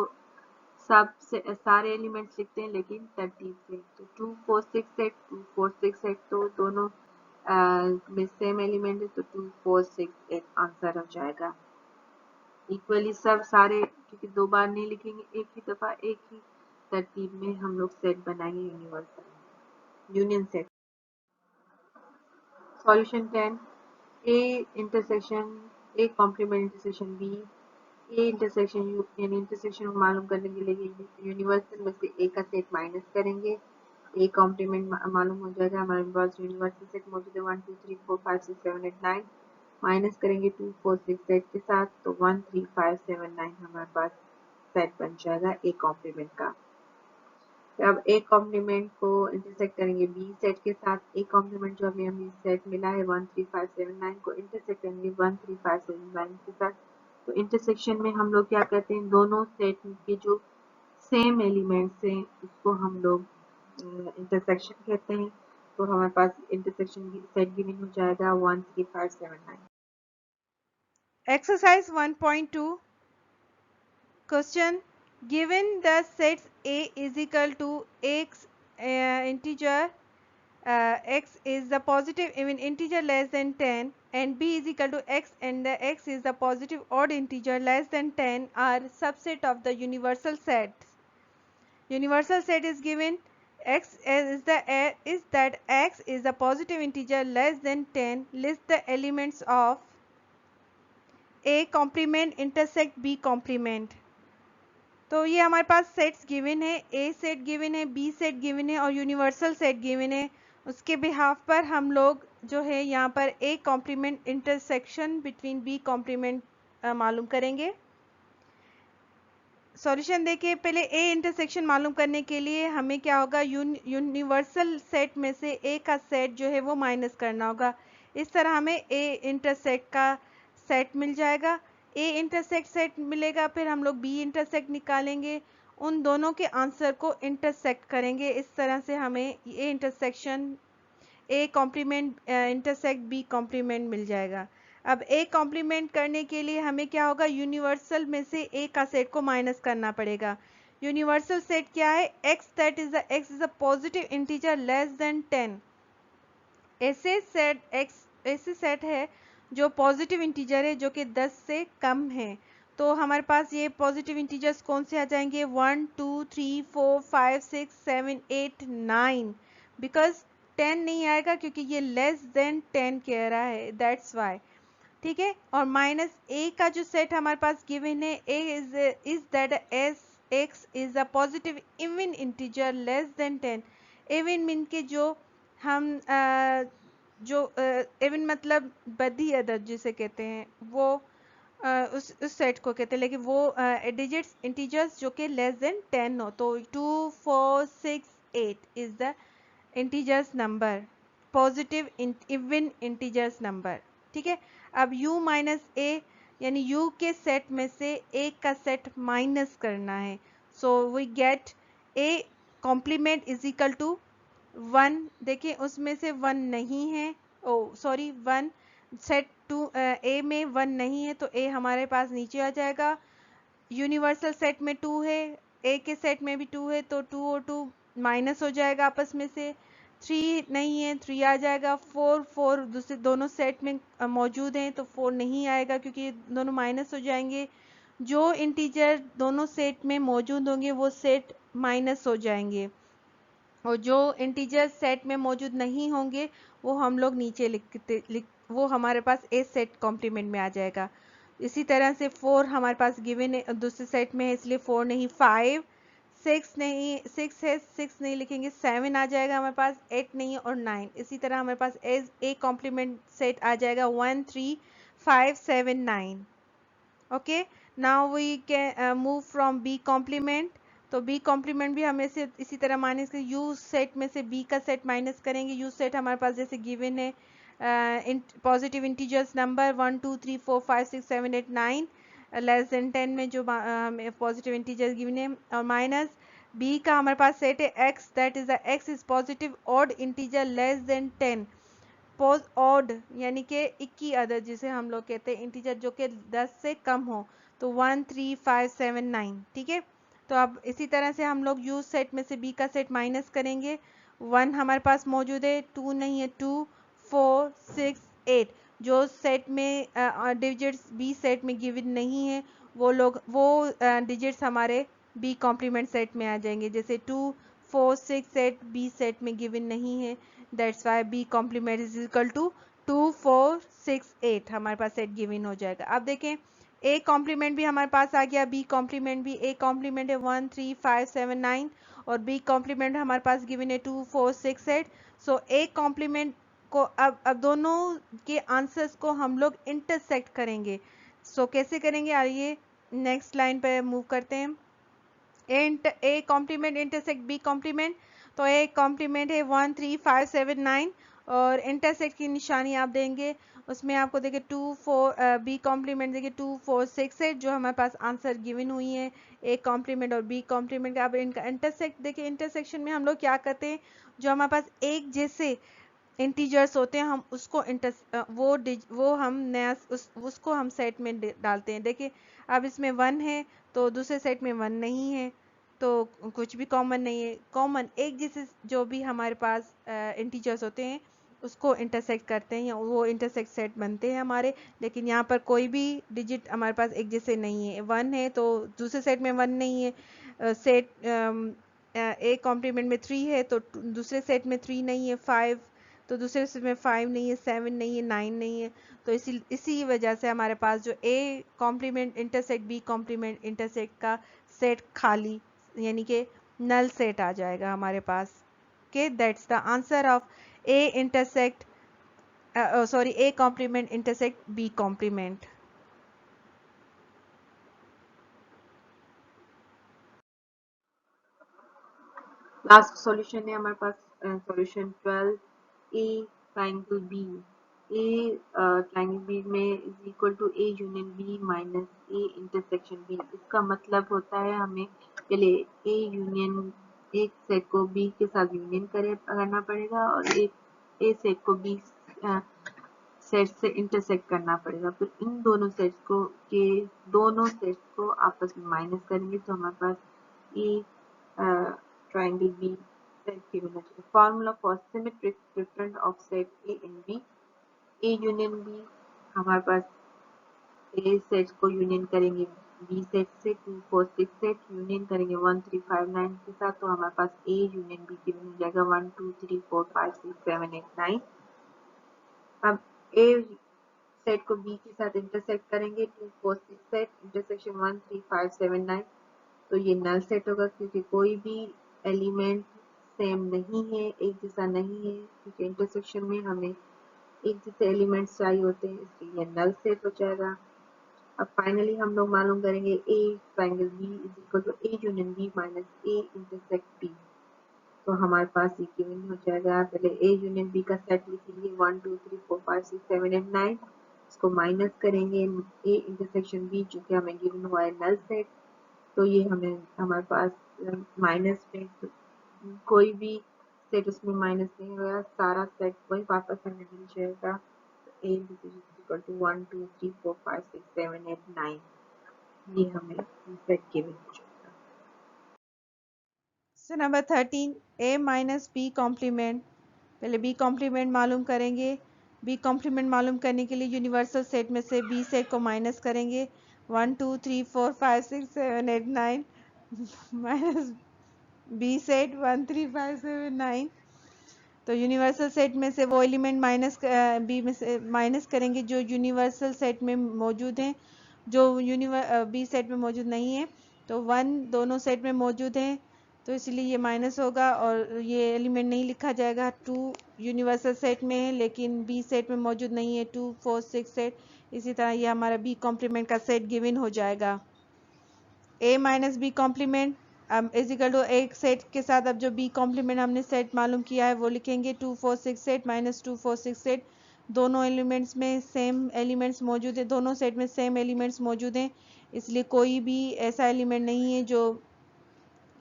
सब से सारे एलिमेंट्स लिखते हैं लेकिन तरतीब से, तो 2 4 6 सेट 2 4 6 सेट, तो दोनों में सेम एलिमेंट है तो 2 4 6 8 आंसर हो जाएगा। इक्वली सब सारे, क्योंकि 2 बार नहीं लिखेंगे, एक ही दफा एक ही तरतीब में हम लोग सेट बनाएंगे universal union set. Solution 10, A intersection A complement intersection B, A intersection U यानी इंटरसेक्शन को मालूम करने के लिए यूनिवर्सल में से ए का सेट माइनस करेंगे, ए कॉम्प्लीमेंट मालूम हो जाएगा। हमारे पास यूनिवर्सल सेट मौजूद है 1 2 3 4 5 6 7 8 9, माइनस करेंगे 2 4 6 सेट के साथ, तो 1 3 5 7 9 हमारे पास सेट बन जाएगा ए कॉम्प्लीमेंट का। अब ए कॉम्प्लीमेंट को इंटरसेक्ट करेंगे बी सेट के साथ, ए कॉम्प्लीमेंट जो हमें सेट मिला है 1 3 5 7 9 को इंटरसेक्ट करेंगे 1 3 5 7 9 के साथ। तो इंटरसेक्शन में हम लोग क्या करते हैं, दोनों सेट के जो सेम एलिमेंट्स हैं उसको हम लोग इंटरसेक्शन कहते हैं। तो हमारे पास इंटरसेक्शन सेट गिवन हो जाएगा 1 3 5 7 9। Exercise 1.2 question, given the sets A is equal to x integer x is the positive even integer less than 10 and b is equal to x and the x is the positive odd integer less than 10 are subset of the universal set. Universal set is given, x is that x is the positive integer less than 10. List the elements of a complement intersect b complement. तो ये हमारे पास sets given है, ए set given है, B set given है और universal set given है। उसके behalf पर हम लोग जो है यहाँ पर A complement intersection between B complement मालूम करेंगे। सॉल्यूशन देखिए, पहले ए इंटरसेक्शन मालूम करने के लिए हमें क्या होगा, यूनिवर्सल सेट में से ए का सेट जो है वो माइनस करना होगा। इस तरह हमें ए इंटरसेक्ट का सेट मिल जाएगा। ए इंटरसेक्ट सेट मिलेगा, फिर हम लोग बी इंटरसेक्ट निकालेंगे, उन दोनों के आंसर को इंटरसेक्ट करेंगे। इस तरह से हमें A intersection A complement intersect B complement मिल जाएगा। अब ए कॉम्प्लीमेंट करने के लिए हमें क्या होगा, यूनिवर्सल में से ए का सेट को माइनस करना पड़ेगा। यूनिवर्सल सेट क्या है, x that is the x is a positive integer less than 10। ऐसे सेट है जो पॉजिटिव इंटीजर है जो कि 10 से कम है। तो हमारे पास ये पॉजिटिव इंटीजर्स कौन से आ जाएंगे, 1 2 3 4 5 6 7 8 9, बिकॉज 10 नहीं आएगा क्योंकि ये लेस देन 10 कह रहा है, दैट्स वाई। ठीक है, और माइनस ए का जो सेट हमारे पास गिवन है, A is that S x is a positive even integer less than 10। Even mean के जो हम इवन मतलब बदी अदद जिसे कहते हैं वो उस सेट को कहते हैं, लेकिन वो डिजिट्स इंटीजर्स जो कि लेस देन 10 हो। तो 2 4 6 8 is the integers number, positive even integers number. ठीक है, अब u माइनस ए यानी u के सेट में से a का सेट माइनस करना है। So we get a complement is equal to 1। देखिए उसमें से 1 नहीं है, oh sorry 1 set to a में 1 नहीं है तो a हमारे पास नीचे आ जाएगा। यूनिवर्सल सेट में 2 है, ए के सेट में भी 2 है तो 2 और 2 माइनस हो जाएगा आपस में से, 3 नहीं है 3 आ जाएगा, 4 दूसरे दोनों सेट में मौजूद हैं तो 4 नहीं आएगा क्योंकि ये दोनों माइनस हो जाएंगे। जो इंटीजर दोनों सेट में मौजूद होंगे वो सेट माइनस हो जाएंगे, और जो इंटीजर सेट में मौजूद नहीं होंगे वो हम लोग नीचे वो हमारे पास ए सेट कॉम्प्लीमेंट में आ जाएगा। इसी तरह से 4 हमारे पास गिवन है दूसरे सेट में है इसलिए 4 नहीं, 5 6 नहीं, 6 है 6 नहीं लिखेंगे, 7 आ जाएगा हमारे पास, 8 नहीं है और 9। इसी तरह हमारे पास ए कॉम्प्लीमेंट सेट आ जाएगा 1 3 5 7 9। Okay, now we can move from B complement. तो बी कॉम्प्लीमेंट भी हमें से इसी तरह माइनस कर, यू सेट में से बी का सेट माइनस करेंगे। यू सेट हमारे पास जैसे गिवन है positive integers number 1 2 3 4 5 6 7 8 9 less than 10 में जो हमें पॉजिटिव इंटीजर्स गिवन है, और माइनस बी का हमारे पास सेट है x, that is the x is positive odd integer less than 10। Pose odd यानी कि इक्की अदर जिसे हम लोग कहते हैं इंटीजर जो कि 10 से कम हो, तो 1 3 5 7 9। ठीक है, तो अब इसी तरह से हम लोग यूज सेट में से बी का सेट माइनस करेंगे। 1 हमारे पास मौजूद है, 2 नहीं है, 2 4 6 8 जो सेट में डिजिट्स बी सेट में गिवन नहीं है वो डिजिट्स हमारे बी कॉम्प्लीमेंट सेट में आ जाएंगे। जैसे 2 4 6 8 बी सेट में गिवन नहीं है, that's why B complement is equal to 2 4 6 8 हमारे पास सेट गिवन हो जाएगा। अब देखें ए कॉम्प्लीमेंट भी हमारे पास आ गया, बी कॉम्प्लीमेंट भी। ए कॉम्प्लीमेंट है 1 3 5 7 9 और बी कॉम्प्लीमेंट हमारे पास गिवन है 2 4 6 8। सो ए कॉम्प्लीमेंट को अब दोनों के आंसर्स को हम लोग इंटरसेक्ट करेंगे। सो कैसे करेंगे, आइए नेक्स्ट लाइन पे मूव करते हैं। A complement intersect B complement, तो ए कॉम्प्लीमेंट है 1 3 5 7 9 और इंटरसेक्ट की निशानी आप देंगे, उसमें आपको देखिए 2 4 बी कॉम्प्लीमेंट देखिए 2 4 6 8 जो हमारे पास आंसर गिवन हुई है ए कॉम्प्लीमेंट और बी कॉम्प्लीमेंट का। अब इनका इंटरसेक्ट देखिए, इंटरसेक्शन में हम लोग क्या करते हैं, जो हमारे पास एक जैसे इंटीजर्स होते हैं हम उसको वो हम नया उसको हम सेट में डालते हैं। देखिए अब इसमें 1 है तो दूसरे सेट में 1 नहीं है तो कुछ भी कॉमन नहीं है। कॉमन एक जैसे जो भी हमारे पास इंटीजर्स होते हैं उसको इंटरसेक्ट करते हैं या वो इंटरसेक्ट सेट बनते हैं हमारे। लेकिन यहाँ पर कोई भी डिजिट हमारे पास एक जैसे नहीं है, 1 है तो दूसरे सेट में 1 नहीं है। सेट ए कॉम्प्लीमेंट में 3 है तो दूसरे सेट में 3 नहीं है, 5 तो दूसरे सेट में 5 नहीं है, 7 नहीं है, 9 नहीं है। तो इसी वजह से हमारे पास जो A complement intersect B complement intersect का सेट खाली यानी कि नल सेट आ जाएगा हमारे पास। के that's the answer of A intersect sorry A complement intersect B complement. Last solution है हमारे पास solution 12 A triangle B. A triangle B में is equal to A union B minus A intersection B. इसका मतलब होता है हमें पहले ए यूनियन एक सेट को बी के साथ यूनियन करना पड़ेगा और एक ए सेट को बी सेट से इंटरसेक्ट करना पड़ेगा। फिर इन दोनों सेट्स को आपस में माइनस करेंगे तो हमारे पास ए triangle B set given है। Formula for symmetric difference of set A and B। A union B हमारे पास A सेट को यूनियन करेंगे B सेट से, 2 4 6 सेट यूनियन करेंगे 1 3 5 9 के साथ, तो हमारे पास A यूनियन B गिवन हो जाएगा 1 2 3 4 5 6 7 8 9। अब A सेट को B के साथ इंटरसेक्ट करेंगे 2 4 6 सेट इंटरसेक्शन 1 3 5 7 9, तो ये नल सेट होगा क्योंकि कोई भी एलिमेंट सेम नहीं है, एक जैसा नहीं है, क्योंकि इंटरसेक्शन में हमें एक जैसे एलिमेंट्स चाहिए होते हैं, इसलिए ये नल सेट हो जाएगा। अब फाइनली हम लोग मालूम करेंगे A triangle B is equal to A union B minus A intersect B. तो हमारे पास ये गिवन हो जाएगा, पहले ए यूनियन बी का सेट लिखेंगे 1 2 3 4 5 6 7 8 9, इसको माइनस करेंगे ए इंटरसेक्शन बी जो कि हमें गिवन हुआ है नल सेट, तो ये हमारे पास माइनस में कोई भी सेट उसमें माइनस नहीं होगा, सारा सेट वही वापस हमें मिल जाएगा। तो ए इक्वल टू 1 2 3 4 5 6 7 8 9, ये हमें सेट गिवन हो जाएगा। क्वेश्चन नंबर 13 ए माइनस बी कॉम्प्लीमेंट। पहले बी कॉम्प्लीमेंट मालूम करेंगे। बी कॉम्प्लीमेंट मालूम करने के लिए यूनिवर्सल सेट में से बी सेट को माइनस करेंगे। 1 2 3 4 5 6 7 8 9 माइनस बी सेट 1 3 5 7 9। तो यूनिवर्सल सेट में से वो एलिमेंट माइनस बी में से माइनस करेंगे जो यूनिवर्सल सेट में मौजूद हैं, जो बी सेट में मौजूद नहीं है। तो 1 दोनों सेट में मौजूद हैं, तो इसलिए ये माइनस होगा और ये एलिमेंट नहीं लिखा जाएगा। 2 यूनिवर्सल सेट में है लेकिन बी सेट में मौजूद नहीं है, 2 4 6 सेट। इसी तरह ये हमारा बी कॉम्प्लीमेंट का सेट गिवन हो जाएगा। A minus B complement is equal to एक सेट के साथ अब जो बी कॉम्प्लीमेंट हमने सेट मालूम किया है वो लिखेंगे 2 4 6 सेट माइनस 2 4 6 सेट। दोनों एलिमेंट्स में सेम एलिमेंट्स मौजूद है, दोनों सेट में सेम एलिमेंट्स मौजूद हैं, इसलिए कोई भी ऐसा एलिमेंट नहीं है जो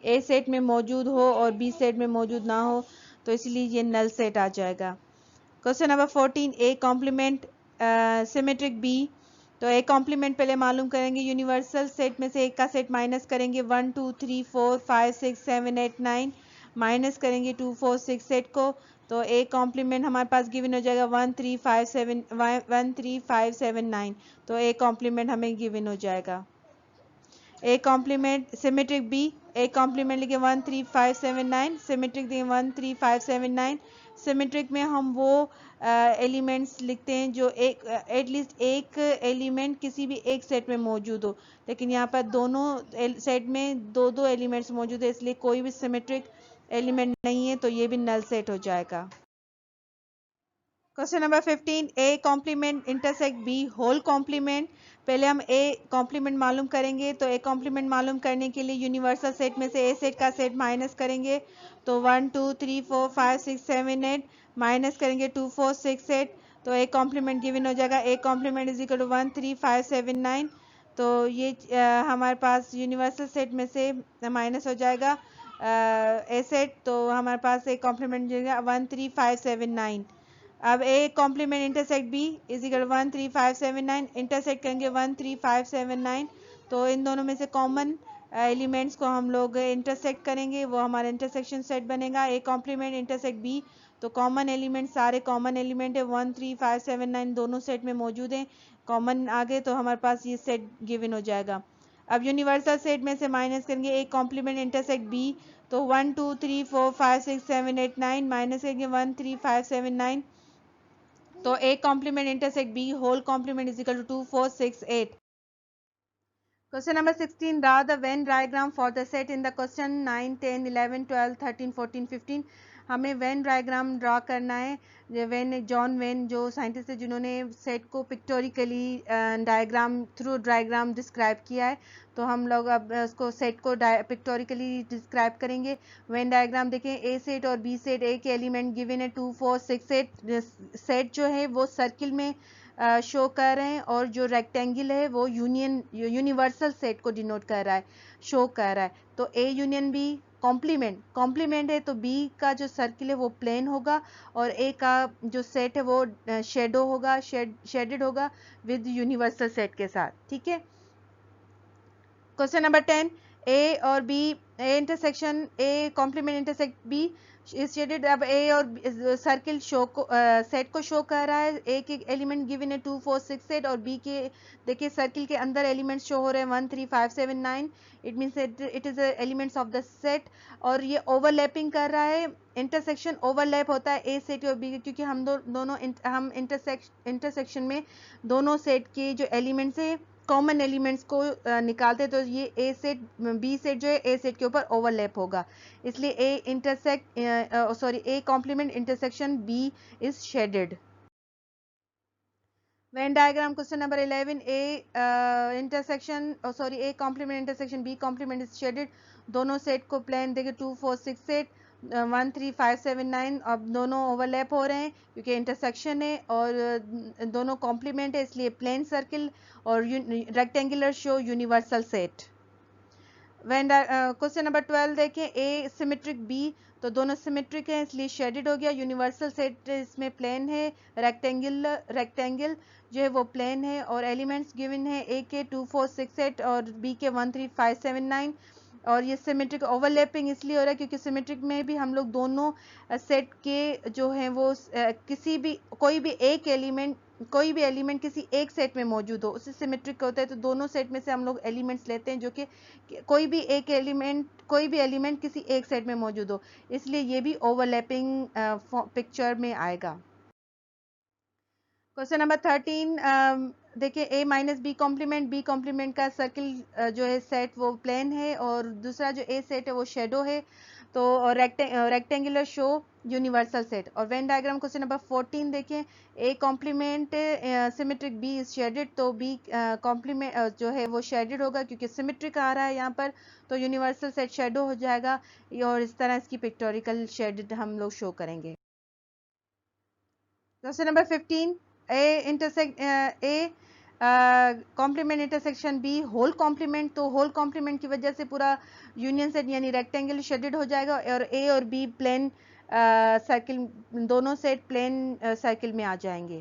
ए सेट में मौजूद हो और बी सेट में मौजूद ना हो, तो इसलिए ये नल सेट आ जाएगा। Question number 14 A complement symmetric B. तो ए कॉम्प्लीमेंट पहले मालूम करेंगे। यूनिवर्सल सेट में से एक का सेट माइनस करेंगे 1 2 3 4 5 6 7 8 9 माइनस करेंगे 2 4 6 सेट को। तो ए कॉम्प्लीमेंट हमारे पास गिवन हो जाएगा 1 3 5 7 1 3 5 7 9। तो ए कॉम्प्लीमेंट हमें गिवन हो जाएगा। A complement symmetric B, A complement लिखे 1 3 5 7 9, सिमेट्रिक दिए 1 3 5 7 9। सिमेट्रिक में हम वो एलिमेंट्स लिखते हैं जो एक एटलीस्ट एक एलिमेंट किसी भी एक सेट में मौजूद हो, लेकिन यहाँ पर दोनों सेट में दो दो एलिमेंट्स मौजूद है, इसलिए कोई भी सिमेट्रिक एलिमेंट नहीं है, तो ये भी नल सेट हो जाएगा। Question number 15 A complement intersect B whole complement. पहले हम ए कॉम्प्लीमेंट मालूम करेंगे। तो ए कॉम्प्लीमेंट मालूम करने के लिए यूनिवर्सल सेट में से ए सेट का सेट माइनस करेंगे। तो 1 2 3 4 5 6 7 8 माइनस करेंगे 2 4 6 8। तो ए कॉम्प्लीमेंट गिवन हो जाएगा। A complement is equal to 1 3 5 7 9। तो ये हमारे पास यूनिवर्सल सेट में से माइनस हो जाएगा ए सेट, तो हमारे पास ए कॉम्प्लीमेंट 1 3 5 7 9। अब A complement intersect B is equal 1 3 5 7 9, intersect करेंगे 1 3 5 7 9। तो इन दोनों में से कॉमन एलिमेंट्स को हम लोग इंटरसेक्ट करेंगे, वो हमारा इंटरसेक्शन सेट बनेगा। ए कॉम्प्लीमेंट इंटरसेक्ट बी, तो कॉमन एलिमेंट सारे कॉमन एलिमेंट है 1 3 5 7 9 दोनों सेट में मौजूद हैं, कॉमन आ गए तो हमारे पास ये सेट गिवन हो जाएगा। अब यूनिवर्सल सेट में से माइनस करेंगे ए कॉम्प्लीमेंट इंटरसेक्ट बी, तो 1 2 3 4 5 6 7 8 9 माइनस करेंगे 1 3 5 7 9। तो A complement intersect B whole complement is equal to 2 4 6 8। Question number 16, draw the Venn diagram for the set in the question 9 10 11 12 13 14 15। हमें वेन डायग्राम ड्रा करना है। John when जो scientist है जिन्होंने set को पिक्टोरिकली डायग्राम थ्रू डायग्राम डिस्क्राइब किया है, तो हम लोग अब उसको सेट को पिक्टोरिकली डिस्क्राइब करेंगे। वेन डायग्राम देखें, ए सेट और बी सेट, ए के एलिमेंट गिवन है 2 4 6 8। सेट जो है वो सर्किल में शो कर रहे हैं और जो रेक्टेंगल है वो यूनिवर्सल सेट को डिनोट कर रहा है, शो कर रहा है। तो ए यूनियन बी कॉम्प्लीमेंट है, तो बी का जो सर्किल है वो प्लेन होगा और ए का जो सेट है वो शेडो होगा, शेडेड होगा विद यूनिवर्सल सेट के साथ। ठीक है। क्वेश्चन नंबर 10, ए और B, A intersection A complement intersect B is shaded. अब ए और सर्किल शो को सेट को शो कर रहा है। ए के एलिमेंट गिवन है 2 4 6 8 और बी के देखिए सर्किल के अंदर एलिमेंट्स शो हो रहे हैं 1 3 5 7 9। It means it is elements of the set और ये ओवरलैपिंग कर रहा है। इंटरसेक्शन ओवरलैप होता है ए सेट और बी, क्योंकि हम दोनों हम इंटरसेक्शन में दोनों सेट के जो एलिमेंट्स है कॉमन एलिमेंट्स को निकालते, तो ये ए सेट बी सेट जो है ए सेट के ऊपर ओवरलैप होगा, इसलिए A complement intersection B is shaded. Venn diagram question number 11, A complement intersection B complement is shaded. दोनों सेट को प्लेन देखिए 2 4 6 8 1 3 5 7 9। अब दोनों ओवरलैप हो रहे हैं क्योंकि इंटरसेक्शन है और दोनों कॉम्प्लीमेंट है, इसलिए प्लेन सर्किल और rectangular show universal set. Question number 12 देखें, ए सिमेट्रिक बी, तो दोनों सिमेट्रिक हैं इसलिए शेडेड हो गया। यूनिवर्सल सेट इसमें प्लेन है, रेक्टेंगल जो है वो प्लेन है और एलिमेंट्स गिवन है ए के 2 4 6 8 और बी के 1 3 5 7 9। और ये सिमेट्रिक ओवरलैपिंग इसलिए हो रहा है क्योंकि सिमेट्रिक में भी हम लोग दोनों सेट के जो हैं वो किसी भी कोई भी एलिमेंट किसी एक सेट में मौजूद हो उसे सिमेट्रिक होता है। तो दोनों सेट में से हम लोग एलिमेंट्स लेते हैं जो कि कोई भी एलिमेंट किसी एक सेट में मौजूद हो, इसलिए ये भी ओवरलैपिंग पिक्चर में आएगा। क्वेश्चन नंबर 13 देखिए ए माइनस बी कॉम्प्लीमेंट का सर्किल जो है सेट वो प्लेन है और दूसरा जो ए सेट है वो शेडो है। तो रेक्टेंगुलर शो यूनिवर्सल सेट। और वेन डायग्राम क्वेश्चन नंबर 14 देखें A complement symmetric B is shaded, तो बी कॉम्प्लीमेंट जो है वो शेडेड होगा क्योंकि सिमेट्रिक आ रहा है यहाँ पर, तो यूनिवर्सल सेट शेडो हो जाएगा और इस तरह इसकी पिक्टोरिकल शेडेड हम लोग शो करेंगे। Question number 15 A complement intersection B whole complement, तो होल कॉम्प्लीमेंट की वजह से पूरा यूनियन सेट यानी रेक्टेंगल शेडेड हो जाएगा और ए और बी प्लेन सर्किल, दोनों सेट प्लेन सर्किल में आ जाएंगे।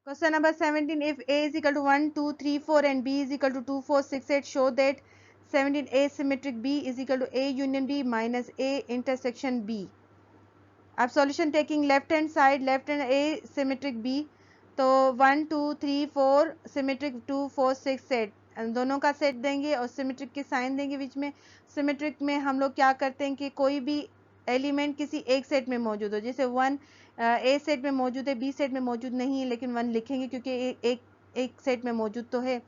Question number 17 if a is equal to 1 2 3 4 and b is equal to 2 4 6 8 show that 17 a symmetric b is equal to a union b minus a intersection b। अब solution taking left hand side, left hand A symmetric B, तो 1 2 3 4 symmetric 2 4 6 set, दोनों का set देंगे और symmetric के sign देंगे बीच में। Symmetric में हम लोग क्या करते हैं कि कोई भी एलिमेंट किसी एक सेट में मौजूद हो, जैसे 1 ए सेट में मौजूद है, बी सेट में मौजूद नहीं है, लेकिन 1 लिखेंगे क्योंकि एक सेट में मौजूद तो है।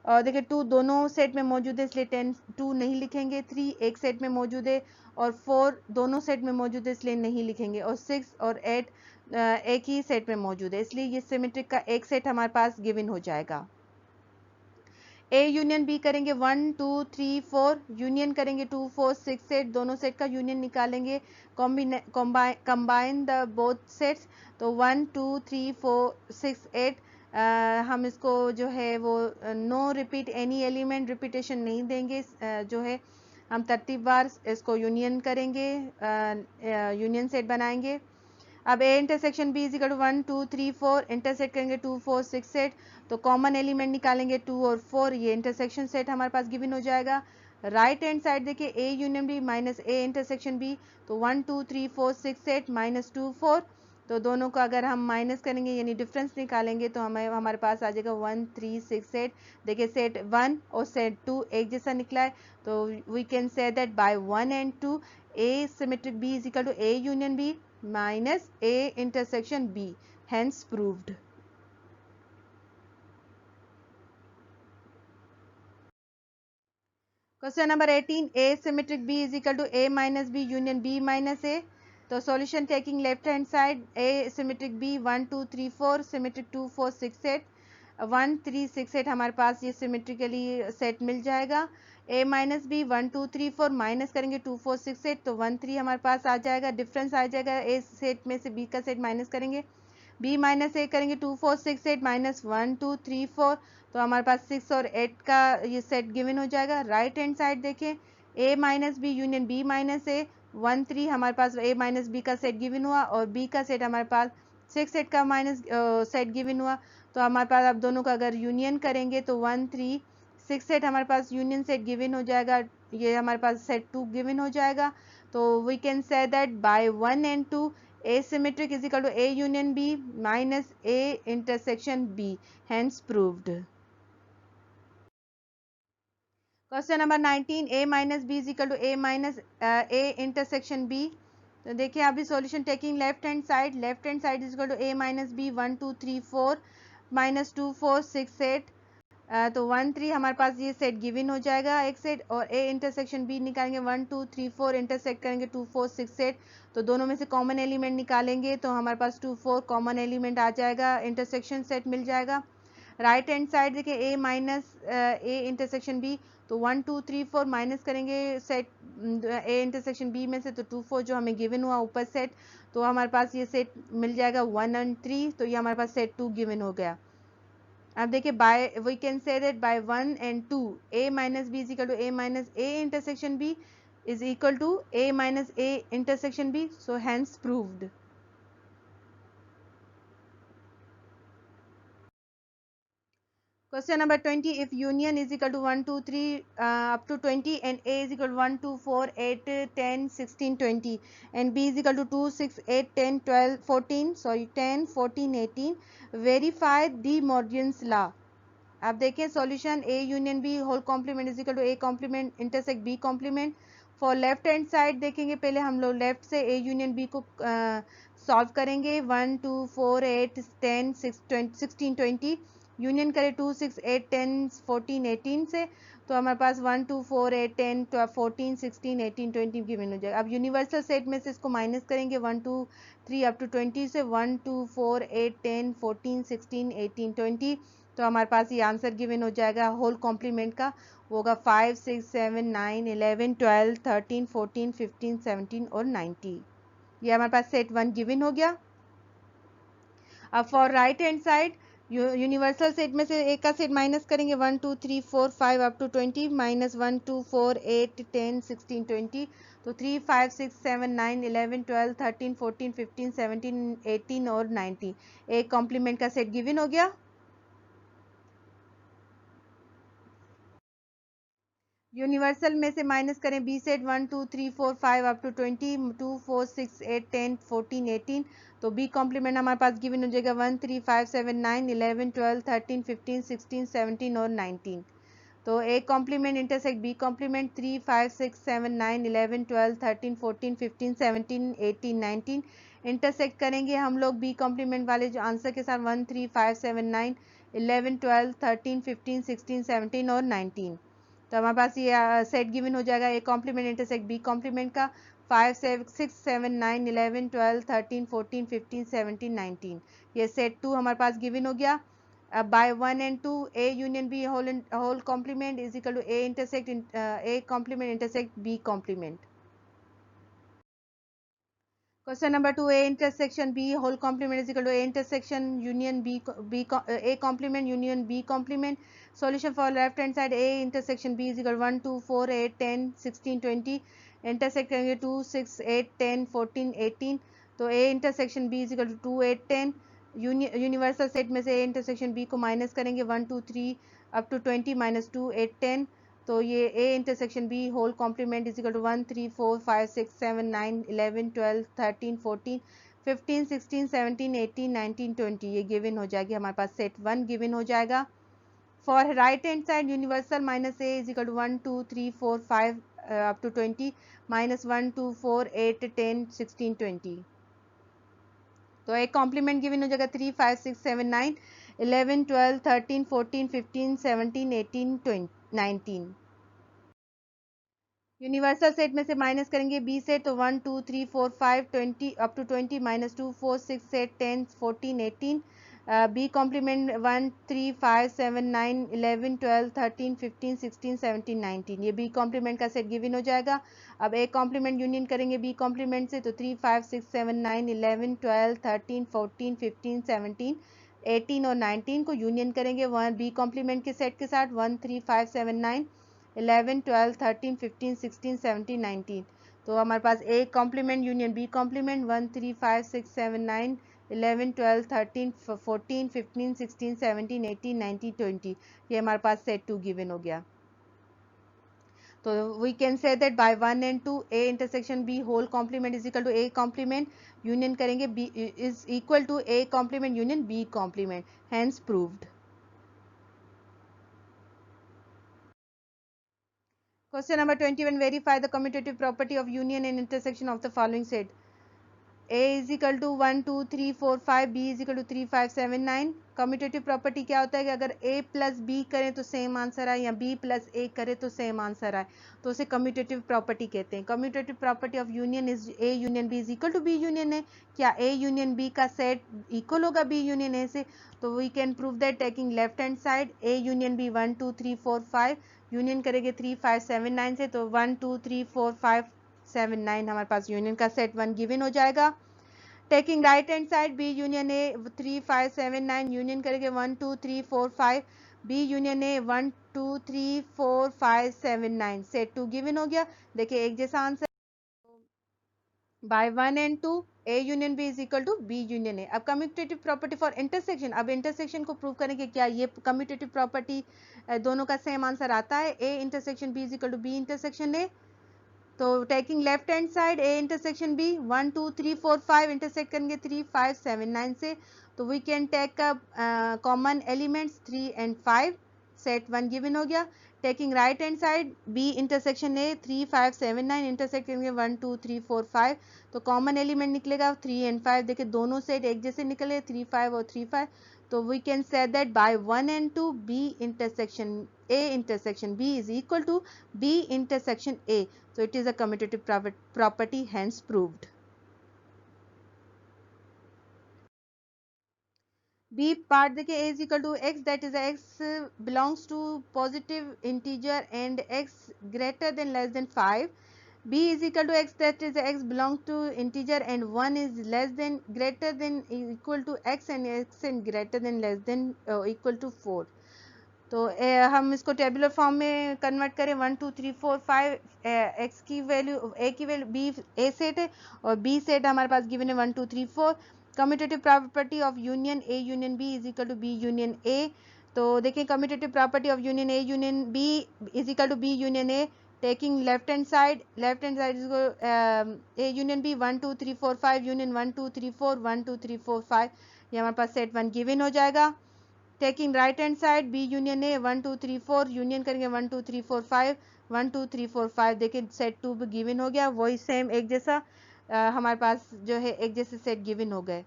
और देखिए 2 दोनों सेट में मौजूद है इसलिए 10 2 नहीं लिखेंगे। 3 एक सेट में मौजूद है और 4 दोनों सेट में मौजूद है इसलिए नहीं लिखेंगे। और 6 और 8 एक ही सेट में मौजूद है, इसलिए ये सिमेट्रिक का एक सेट हमारे पास गिवन हो जाएगा। ए यूनियन बी करेंगे 1 2 3 4, यूनियन करेंगे 2 4 6 8, दोनों सेट का यूनियन निकालेंगे, कंबाइन द बोथ सेट्स, तो 1 2 3 4 6 8। हम इसको जो है वो no repeat any element, repetition नहीं देंगे, जो है हम तरतीबवार इसको यूनियन करेंगे, यूनियन सेट बनाएंगे। अब A intersection B is equal to 1 2 3 4, intersect करेंगे 2 4 6 8, तो कॉमन एलिमेंट निकालेंगे 2 और 4, ये इंटरसेक्शन सेट हमारे पास गिवन हो जाएगा। राइट हैंड साइड देखिए A union B minus A intersection B, तो 1 2 3 4 6 8 माइनस 2 4, तो दोनों को अगर हम माइनस करेंगे यानी डिफरेंस निकालेंगे तो हमारे पास आ जाएगा 1 3 6 8। देखिए सेट 1 और सेट 2 एक जैसा निकला है, तो we can say that by 1 and 2 A symmetric B is equal to A union B minus A intersection B, hence proved। Question number 18 A symmetric B is equal to A minus B union B minus A, तो solution taking left hand side A symmetric B 1 2 3 4 symmetric 2 4 6 8, 1 3 6 8 हमारे पास ये symmetrically set मिल जाएगा। A minus B 1 2 3 4 minus करेंगे 2 4 6 8, तो 1 3 हमारे पास आ जाएगा, difference आ जाएगा, A सेट में से B का सेट माइनस करेंगे, B माइनस ए करेंगे 2 4 6 8 माइनस 1 2 3 4, तो हमारे पास 6 और 8 का ये सेट गिवन हो जाएगा। राइट हैंड साइड देखें A minus B union B minus A 1 3, हमारे पास A माइनस बी का सेट गिवन हुआ और B का सेट हमारे पास 6 8 का माइनस सेट गिवन हुआ, तो हमारे पास अब दोनों का अगर यूनियन करेंगे तो 1 3 6 8 हमारे पास यूनियन सेट गिवन हो जाएगा, ये हमारे पास सेट 2 गिवन हो जाएगा। तो we can say that by 1 and 2 A symmetric is equal to A union B minus A intersection B, hence proved। Question number 19 A minus B is equal to A minus A intersection B, तो देखिए अभी solution taking left hand side is equal to A minus B 1 2 3 4 minus 2 4 6 8, तो 1 3 हमारे पास ये set given हो जाएगा एक सेट, और A इंटरसेक्शन B निकालेंगे 1 2 3 4, इंटरसेक्ट करेंगे 2 4 6 8, तो दोनों में से कॉमन एलिमेंट निकालेंगे तो हमारे पास 2 4 कॉमन एलिमेंट आ जाएगा, इंटरसेक्शन सेट मिल जाएगा। राइट हैंड साइड देखिए A minus A intersection B, तो 1 2 3 4 माइनस करेंगे सेट A इंटरसेक्शन B में से, तो 2 4 जो हमें गिवन हुआ ऊपर सेट, तो हमारे पास ये सेट मिल जाएगा 1 एंड 3, तो ये हमारे पास सेट 2 गिवन हो गया। अब देखिए by we can say that by 1 and 2 A minus B is equal to A minus A intersection B is equal to A minus A intersection B, so hence proved. Question number 20. If union is equal to 1, 2, 3 up to 20 and A is equal to 1, 2, 4, 8, 10, 16, 20 and B is equal to 2, 6, 8, 10, 12, 14, sorry 10, 14, 18, verify De Morgan's law. अब देखें solution A union B whole complement is equal to A complement intersect B complement. For left hand side देखेंगे, पहले हम लोग left से A union B को solve करेंगे. 1, 2, 4, 8, 10, 16, 20 union करें 2, 6, 8, 10, 14, 18 से, तो हमारे पास 1, 2, 4, 8, 10, 12, 14, 16, 18, 20 गिवन हो जाएगा. अब यूनिवर्सल सेट में से इसको माइनस करेंगे 1, 2, 3 अप टू 20 से. 1, 2, 4, 8, 10, 14, 16, 18, 20, तो हमारे पास ये आंसर गिवन हो जाएगा होल कॉम्प्लीमेंट का. वो होगा 5, 6, 7, 9, 11, 12, 13, 14, 15, 17 और 19. ये हमारे पास सेट 1 गिवन हो गया. अब for right hand side universal set में से एक का सेट माइनस करेंगे. 1, 2, 3, 4, 5 अप टू 20 माइनस 1, 2, 4, 8, 10, 16, 20, तो 3, 5, 6, 7, 9, 11, 12, 13, 14, 15, 17, 18 और 19. एक कॉम्प्लीमेंट का सेट गिवन हो गया. यूनिवर्सल में से माइनस करें बी सेट 1, 2, 3, 4, 5 अप टू 20, 2, 4, 6, 8, 10, 14, 18, तो बी कॉम्प्लीमेंट हमारे पास गिवन हो जाएगा 1, 3, 5, 7, 9, 11, 12, 13, 15, 16, 17 और 19. तो A complement intersect B complement 3, 5, 6, 7, 9, 11, 12, 13, 14, 15, 17, 18, 19 intersect करेंगे हम लोग बी कॉम्प्लीमेंट वाले जो आंसर के साथ 1, 3, 5, 7, 9, 11, 12, 13, 15, 16, 17 और 19. तो हमारे पास ये सेट गिवन हो जाएगा A complement intersect B complement का 5, 6, 7, 9, 11, 12, 13, 14, 15, 17, 19. ये सेट 2 हमारे पास गिवन हो गया. By 1 and 2 A union B whole complement is equal to A intersect A complement intersect B complement. Question number 2. A intersection B whole complement is equal to A intersection union A complement union B complement. Solution for left hand side A intersection B is equal to 1, 2, 4, 8, 10, 16, 20. Intersect करेंगे 2, 6, 8, 10, 14, 18. तो A intersection B is equal to 2, 8, 10. Universal set में से A intersection B को minus करेंगे 1, 2, 3 up to 20 minus 2, 8, 10. तो ये A intersection B whole complement is equal to 1, 3, 4, 5, 6, 7, 9, 11, 12, 13, 14, 15, 16, 17, 18, 19, 20. ये given हो जाएगी हमारे पास सेट 1 गिवन हो जाएगा. For right hand side universal minus A is equal to 1, 2, 3, 4, 5 up to 20 minus 1, 2, 4, 8, 10, 16, 20. तो एक कॉम्प्लीमेंट गिवन हो जाएगा 3, 5, 6, 7, 9, 11, 12, 13, 14, 15, 17, 18, 19. यूनिवर्सल सेट में से माइनस करेंगे बी सेट, तो 1, 2, 3, 4, 5, 20 up to 20 minus 2, 4, 6, 8, 10, 14, 18. B complement 1, 3, 5, 7, 9, 11, 12, 13, 15, 16, 17, 19. ये बी कॉम्प्लीमेंट का सेट गिवन हो जाएगा. अब ए कॉम्प्लीमेंट यूनियन करेंगे बी कॉम्प्लीमेंट से, तो 3, 5, 6, 7, 9, 11, 12, 13, 14, 15, 17, 18 और 19 को यूनियन करेंगे वन बी कॉम्प्लीमेंट के सेट के साथ 1, 3, 5, 7, 9, 11, 12, 13, 15, 16, 17, 19. तो हमारे पास A complement union B complement 1, 3, 5, 6, 7, 9, 11, 12, 13, 14, 15, 16, 17, 18, 19, 20. ये हमारे पास सेट 2 गिवन हो गया. तो we can say that by 1 and 2 A intersection B whole complement is equal to A complement union करेंगे B is equal to A complement union B complement. Hence proved. Question number 21. Verify the commutative property of union and intersection of the following set. A is equal to 1, 2, 3, 4, 5. B is equal to 3, 5, 7, 9. Commutative property क्या होता है कि अगर A plus B करें तो same answer आए या B plus A करें तो सेम आंसर आए, तो उसे कम्यूटेटिव प्रॉपर्टी कहते हैं. Commutative property of union is A union B is equal to B union A. क्या A यूनियन B का सेट इक्वल होगा B यूनियन A से? तो we can prove that taking left hand side A union B 1, 2, 3, 4, 5 union करेंगे 3, 5, 7, 9 से, तो 1, 2, 3, 4, 5, 7, 9 हमारे पास यूनियन का सेट 1 गिवन हो जाएगा. Taking right hand side B union A 3, 5, 7, 9 union करेंगे 1, 2, 3, 4, 5. B union A 1, 2, 3, 4, 5, 7, 9 set 2 given हो गया. देखिए एक जैसा answer by 1 and 2 A union B is equal to B union A। अब कम्यूटेटिव प्रॉपर्टी फॉर इंटरसेक्शन, अब इंटरसेक्शन को प्रूव करेंगे क्या ये कम्यूटेटिव प्रॉपर्टी दोनों का सेम आंसर आता है। A intersection B is equal to B intersection A। तो taking left hand side A intersection B 1 2 3 4 5 intersect करेंगे 3 5 7 9 से, तो we can take common elements 3 and 5, set 1 given हो गया। Taking right hand side B intersection A 3 5 7 9 intersect करेंगे 1 2 3 4 5, तो common element निकलेगा 3 and 5। देखिए दोनों सेट एक जैसे निकले 3 5 और 3 5, तो we can say that by 1 and 2 B intersection A intersection B is equal to B intersection A, so it is a commutative property, hence proved. B part देखिए A is equal to x, that is x belongs to positive integer and x greater than less than 5. B is equal to x, that is x belongs to integer and 1 is less than greater than equal to x and greater than less than equal to 4. तो हम इसको tabular form में convert करें 1 2 3 4 5, x की value ए की value B ए set है और B set हमारे पास गिवन है 1 2 3 4। Commutative property of union A union B is equal to B union A. तो देखिए commutative property of union A union B is equal to B union A. Taking left hand side A union B 1 2 3 4 5 union 1 2 3 4 1 2 3 4 5, ये हमारे पास set 1 given हो जाएगा। Taking right hand side B union A 1 2 3 4 union करेंगे 1 2 3 4 5 1 2 3 4 5, देखिए set 2 भी given हो गया, वही सेम एक जैसा हमारे पास जो है एक जैसे सेट गिवन हो गए।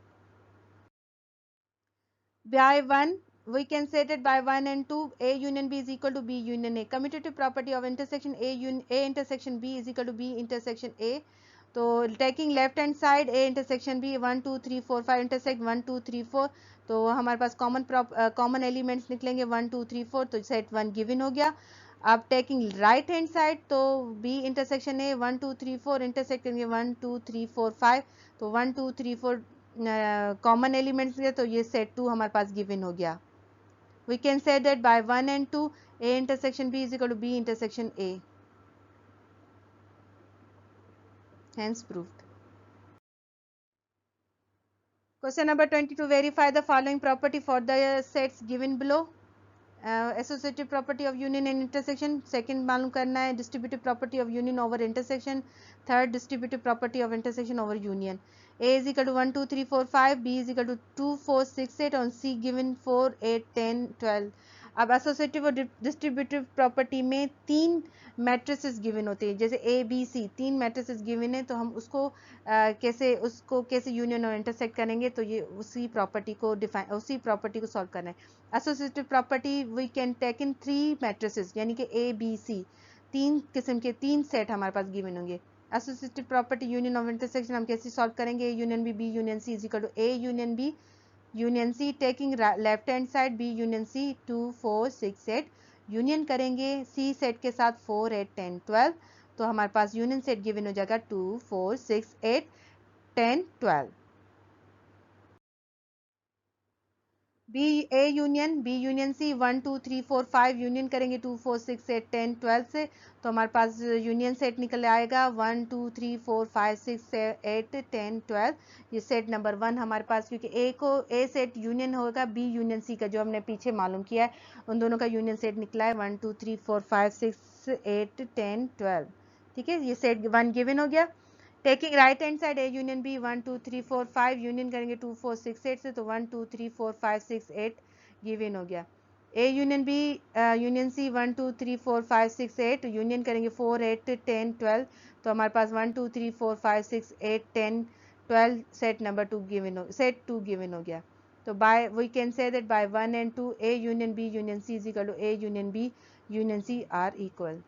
by 1 we can set it by 1 and 2 A union B is equal to B union A। commutative property of intersection A intersection B is equal to B intersection A। तो taking left hand side A intersection B 1 2 3 4 5 intersect 1 2 3 4, तो हमारे पास common elements निकलेंगे 1 2 3 4, तो set 1 given हो गया। अब taking right hand side तो B intersection A 1 2 3 4 intersect करेंगे 1 2 3 4 5, तो 1 2 3 4 कॉमन एलिमेंट्स है, तो ये सेट 2 हमारे पास गिवन हो गया। We can say that by 1 and 2 A intersection B is equal to B intersection A, hence proved. Question number 22, verify the following property for the sets given below. Associative property of union and intersection, second मालूम करना है distributive property of union over intersection, third distributive property of intersection over union. A is equal to 1 2 3 4 5, B is equal to 2 4 6 8 on C given 4 8 10 12। अब associative और distributive property में तीन matrices given होते हैं, जैसे ए बी सी तीन मैट्रिसेस गिवन है, तो हम उसको कैसे यूनियन और इंटरसेक्ट करेंगे, तो ये उसी प्रॉपर्टी को सॉल्व करना है। Associative property we can take in 3 matrices, यानी कि ए बी सी तीन किस्म के तीन सेट हमारे पास गिवन होंगे। Associative property union of intersection हम कैसे सॉल्व करेंगे, A union B union C is equal to A union B union C. Taking left hand side B union C 2 4 6 8 union करेंगे सी सेट के साथ 4 8 10 12, तो हमारे पास यूनियन सेट गिवन हो जाएगा 2 4 6 8 10 12। बी यूनियन सी 1 2 3 4 5 यूनियन करेंगे 2 4 6 8 10 12 से, तो हमारे पास यूनियन सेट निकल आएगा 1 2 3 4 5 6 8 10 12। ये सेट नंबर 1 हमारे पास, क्योंकि ए सेट यूनियन होगा बी यूनियन सी का, जो हमने पीछे मालूम किया है, उन दोनों का यूनियन सेट निकला है 1 2 3 4 5 6 8 10 12। ठीक है, ये सेट 1 गिवन हो गया। Taking right hand side A union B 1 2 3 4 5 union करेंगे 2 4 6 8 से, तो 1 2 3 4 5 6 8 गिवन हो गया। A union B union C 1 2 3 4 5 6 8 union करेंगे 4 8 10 12, तो हमारे पास 1 2 3 4 5 6 8 10 12 सेट नंबर 2 गिवन हो सेट 2 गिवन हो गया। तो by we can say that by 1 and 2 A union B union C is equal to A union B union C are equal,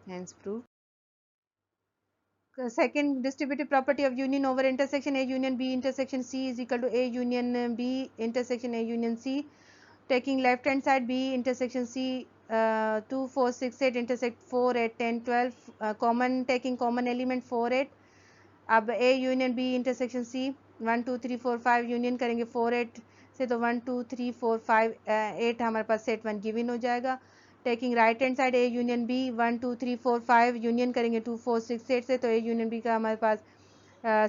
hence proof. Second distributive property of union over intersection A union B intersection C is equal to A union B intersection A union C. Taking left hand side B intersection C 2 4 6 8 intersect 4 8 10 12, common taking common element 4 8। अब A union B intersection C 1 2 3 4 5 union करेंगे 4 8 से, तो 1 2 3 4 5 8 हमारे पास set 1 given हो जाएगा। Taking right hand side A union B 1 2 3 4 5 union करेंगे 2 4 6 8 से, तो ए यूनियन बी का हमारे पास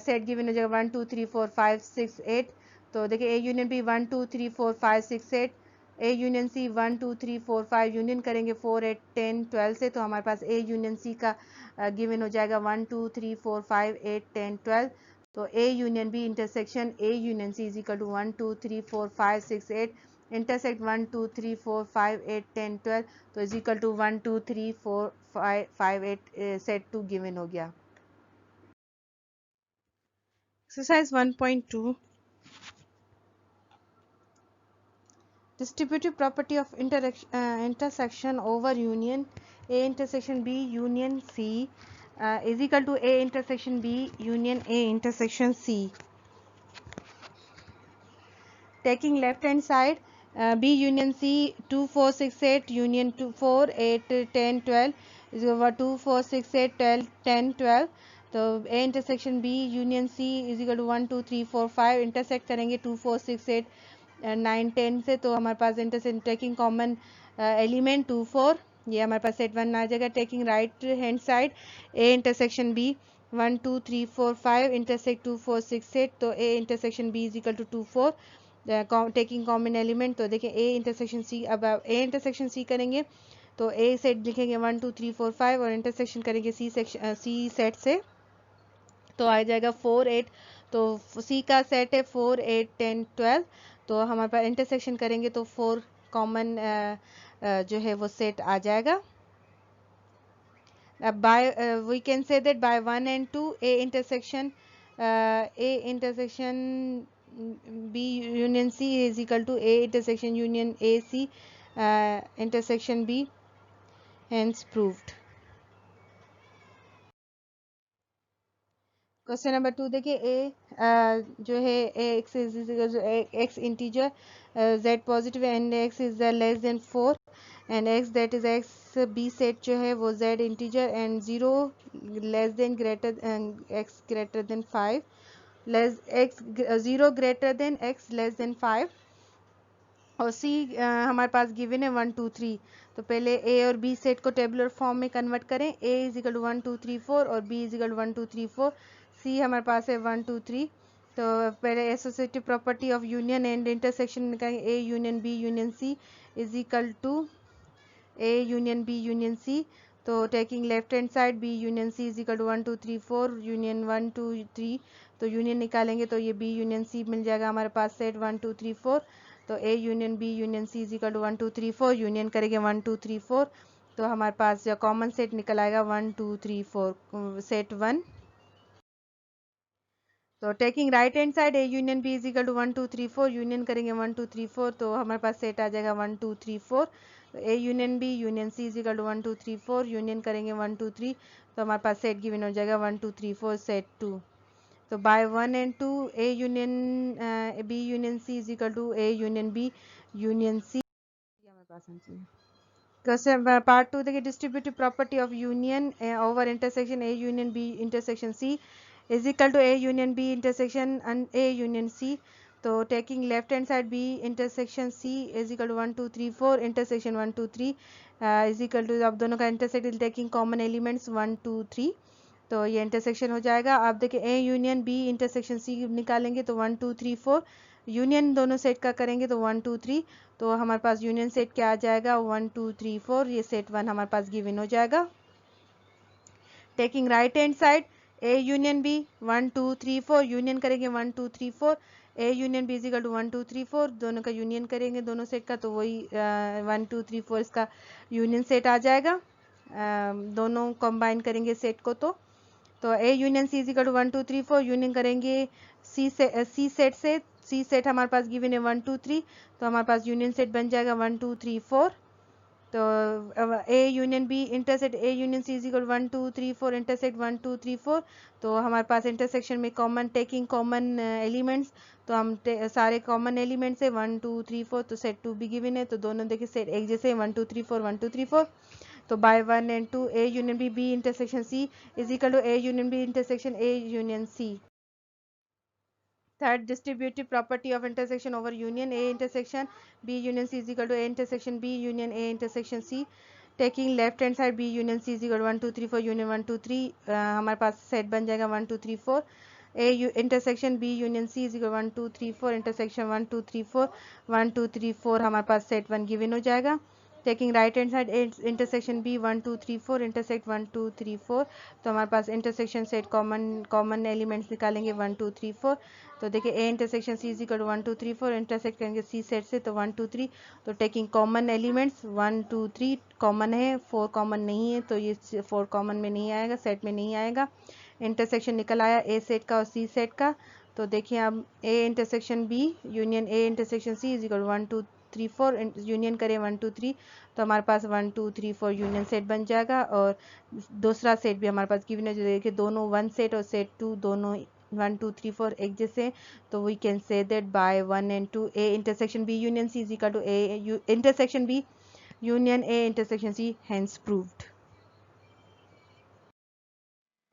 सेट गिवन हो जाएगा 1 2 3 4 5 6 8। तो देखिए A union B 1 2 3 4 5 6 8, A union C 1 2 3 4 5 union करेंगे 4 8 10 12 से, तो हमारे पास ए यूनियन सी का गिवन हो जाएगा 1 2 3 4 5 8 10 12। तो A union B intersection A union C is equal to 1 2 3 4 5 6 8 intersect 1 2 3 4 5 8 10 12, तो is equal to 1 2 3 4 5 8 set 2 given हो गया। Exercise 1.2 distributive property of intersection over union A intersection B union C is equal to A intersection B union A intersection C. Taking left hand side B union C 2 4 6 8 union 2 4 8 10 12 is over 2 4 6 8 12 10 12। तो A intersection B union C is equal to 1 2 3 4 5 intersect करेंगे 2 4 6 8 9 10 से, तो हमारे पास intersect taking common element 2 4, ये हमारे पास set 1 आ जाएगा। Taking right hand side A intersection B 1 2 3 4 5 intersect 2 4 6 8, तो A intersection B is equal to 2 4 taking common element. तो देखिए ए इंटरसेक्शन सी, अब ए इंटरसेक्शन सी करेंगे तो ए सेट लिखेंगे 1 2 3 4 5 और इंटरसेक्शन करेंगे सी सेक्शन सी सेट से, तो आ जाएगा 4 8। तो सी का सेट है 4 8 10 12, तो हमारे पास इंटरसेक्शन करेंगे तो 4 कॉमन जो है वो सेट आ जाएगा। By we can say that by 1 and 2 A intersection B union C is equal to A intersection union AC intersection B, hence proved। Question number 2 देखिए A जो है x is equal to x integer z positive and x is less than 4 and x that is x B set जो है वो z integer and 0 less than greater x greater than 5 less x 0 greater than x less than 5 और C हमारे पास given है 1 2 3। तो पहले A और B सेट को टेबुलर फॉर्म में कन्वर्ट करें। A इज इक्वल टू 1 2 3 4 और B is equal to 1 2 3 4, C हमारे पास है 1 2 3। तो पहले associative property of union and intersection निकालेंगे। A union B union C is equal to A union B union C। तो taking left hand side B union C is equal to 1 2 3 4 union 1 2 3, तो union निकालेंगे तो ये B union C मिल जाएगा हमारे पास set 1 2 3 4। तो A union B union C is equal to 1 2 3 4 union करेंगे 1 2 3 4, तो हमारे पास जो कॉमन सेट निकल आएगा 1 2 3 4 सेट 1। तो taking right hand side A union B is equal to 1 2 3 4 union करेंगे 1 2 3 4, तो हमारे पास सेट आ जाएगा 1 2 3 4। तो A union B union C is equal to 1 2 3 4 union करेंगे 1 2 3, तो हमारे पास सेट गिवन हो जाएगा 1 2 3 4 सेट 2। तो by 1 and 2 A union B union C is equal to A union B union C। हमारे पास क्वेश्चन पार्ट 2 देखिए distributive property of union over intersection A union B intersection C is equal to A union B intersection A union C। तो taking left hand side B intersection C is equal to 1 2 3 4 intersection 1 2 3 is equal to, अब दोनों का intersect taking common elements 1 2 3, तो ये intersection हो जाएगा। आप देखिए A union B intersection C निकालेंगे तो 1 2 3 4 यूनियन दोनों सेट का करेंगे तो 1 2 3, तो हमारे पास यूनियन सेट क्या आ जाएगा 1 2 3 4, ये सेट 1 हमारे पास गिवन हो जाएगा। Taking right hand side A union B 1 2 3 4 union करेंगे 1 2 3 4, A union B is equal to 1 2 3 4 दोनों का यूनियन करेंगे दोनों सेट का, तो वही 1 2 3 4 इसका यूनियन सेट आ जाएगा। दोनों कंबाइन करेंगे सेट को, तो A union C is equal to 1 2 3 4 union करेंगे C सेट से, C सेट हमारे पास गिवन है 1 2 3, तो हमारे पास यूनियन सेट बन जाएगा 1 2 3 4। तो A union B intersect A union C is equal 1 2 3 4 intersect 1 2 3 4, तो हमारे पास इंटरसेक्शन में कॉमन टेकिंग कॉमन एलिमेंट्स, तो हम सारे कॉमन एलिमेंट्स है 1 2 3 4, तो सेट 2 भी गिवन है, तो दोनों देखिए सेट एक जैसे 1 2 3 4 1 2 3 4। तो by 1 and 2 A union B B intersection C is equal to A union B intersection A union C। Third, distributive property of intersection over union. A intersection B union C is equal to A intersection B union A intersection C. Taking left hand side B union C is equal to 1 2 3 4 union 1 2 3, हमारे पास set बन जाएगा 1 2 3 4. A intersection B union C is equal to 1 2 3 4 intersection 1 2 3 4 1 2 3 4, हमारे पास set 1 given हो जाएगा. Taking right hand side intersection B 1 2 3 4 intersect 1 2 3 4, तो हमारे पास इंटरसेक्शन सेट कॉमन एलिमेंट्स निकालेंगे 1 2 3 4. तो देखिए A intersection C is equal to 1 2 3 4 intersect करेंगे सी सेट से तो 1 2 3. तो टेकिंग कॉमन एलिमेंट्स 1 2 3 कॉमन है, 4 कॉमन नहीं है तो ये 4 कॉमन में नहीं आएगा, सेट में नहीं आएगा. इंटरसेक्शन निकल आया ए सेट का और सी सेट का. तो देखिए अब A intersection B union A intersection C is equal 1 2 3 4 union करें 1 2 3, तो हमारे पास 1 2 3 4 यूनियन सेट बन जाएगा. और दूसरा सेट भी हमारे पास गिवन है, जो देखिए दोनों 1 सेट और सेट 2 दोनों 1 2 3 4 एक जैसे. तो we can say that by 1 and 2 A intersection B union C is equal to A intersection B union A intersection C, hence proved.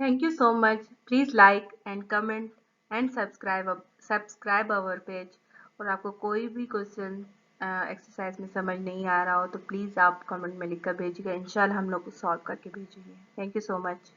Thank you so much. Please like and comment and subscribe our page. और आपको कोई भी question exercise में समझ नहीं आ रहा हो तो प्लीज़ आप कमेंट में लिख कर भेजिएगा. इंशाल्लाह हम लोग सॉल्व करके भेजेंगे. Thank you so much.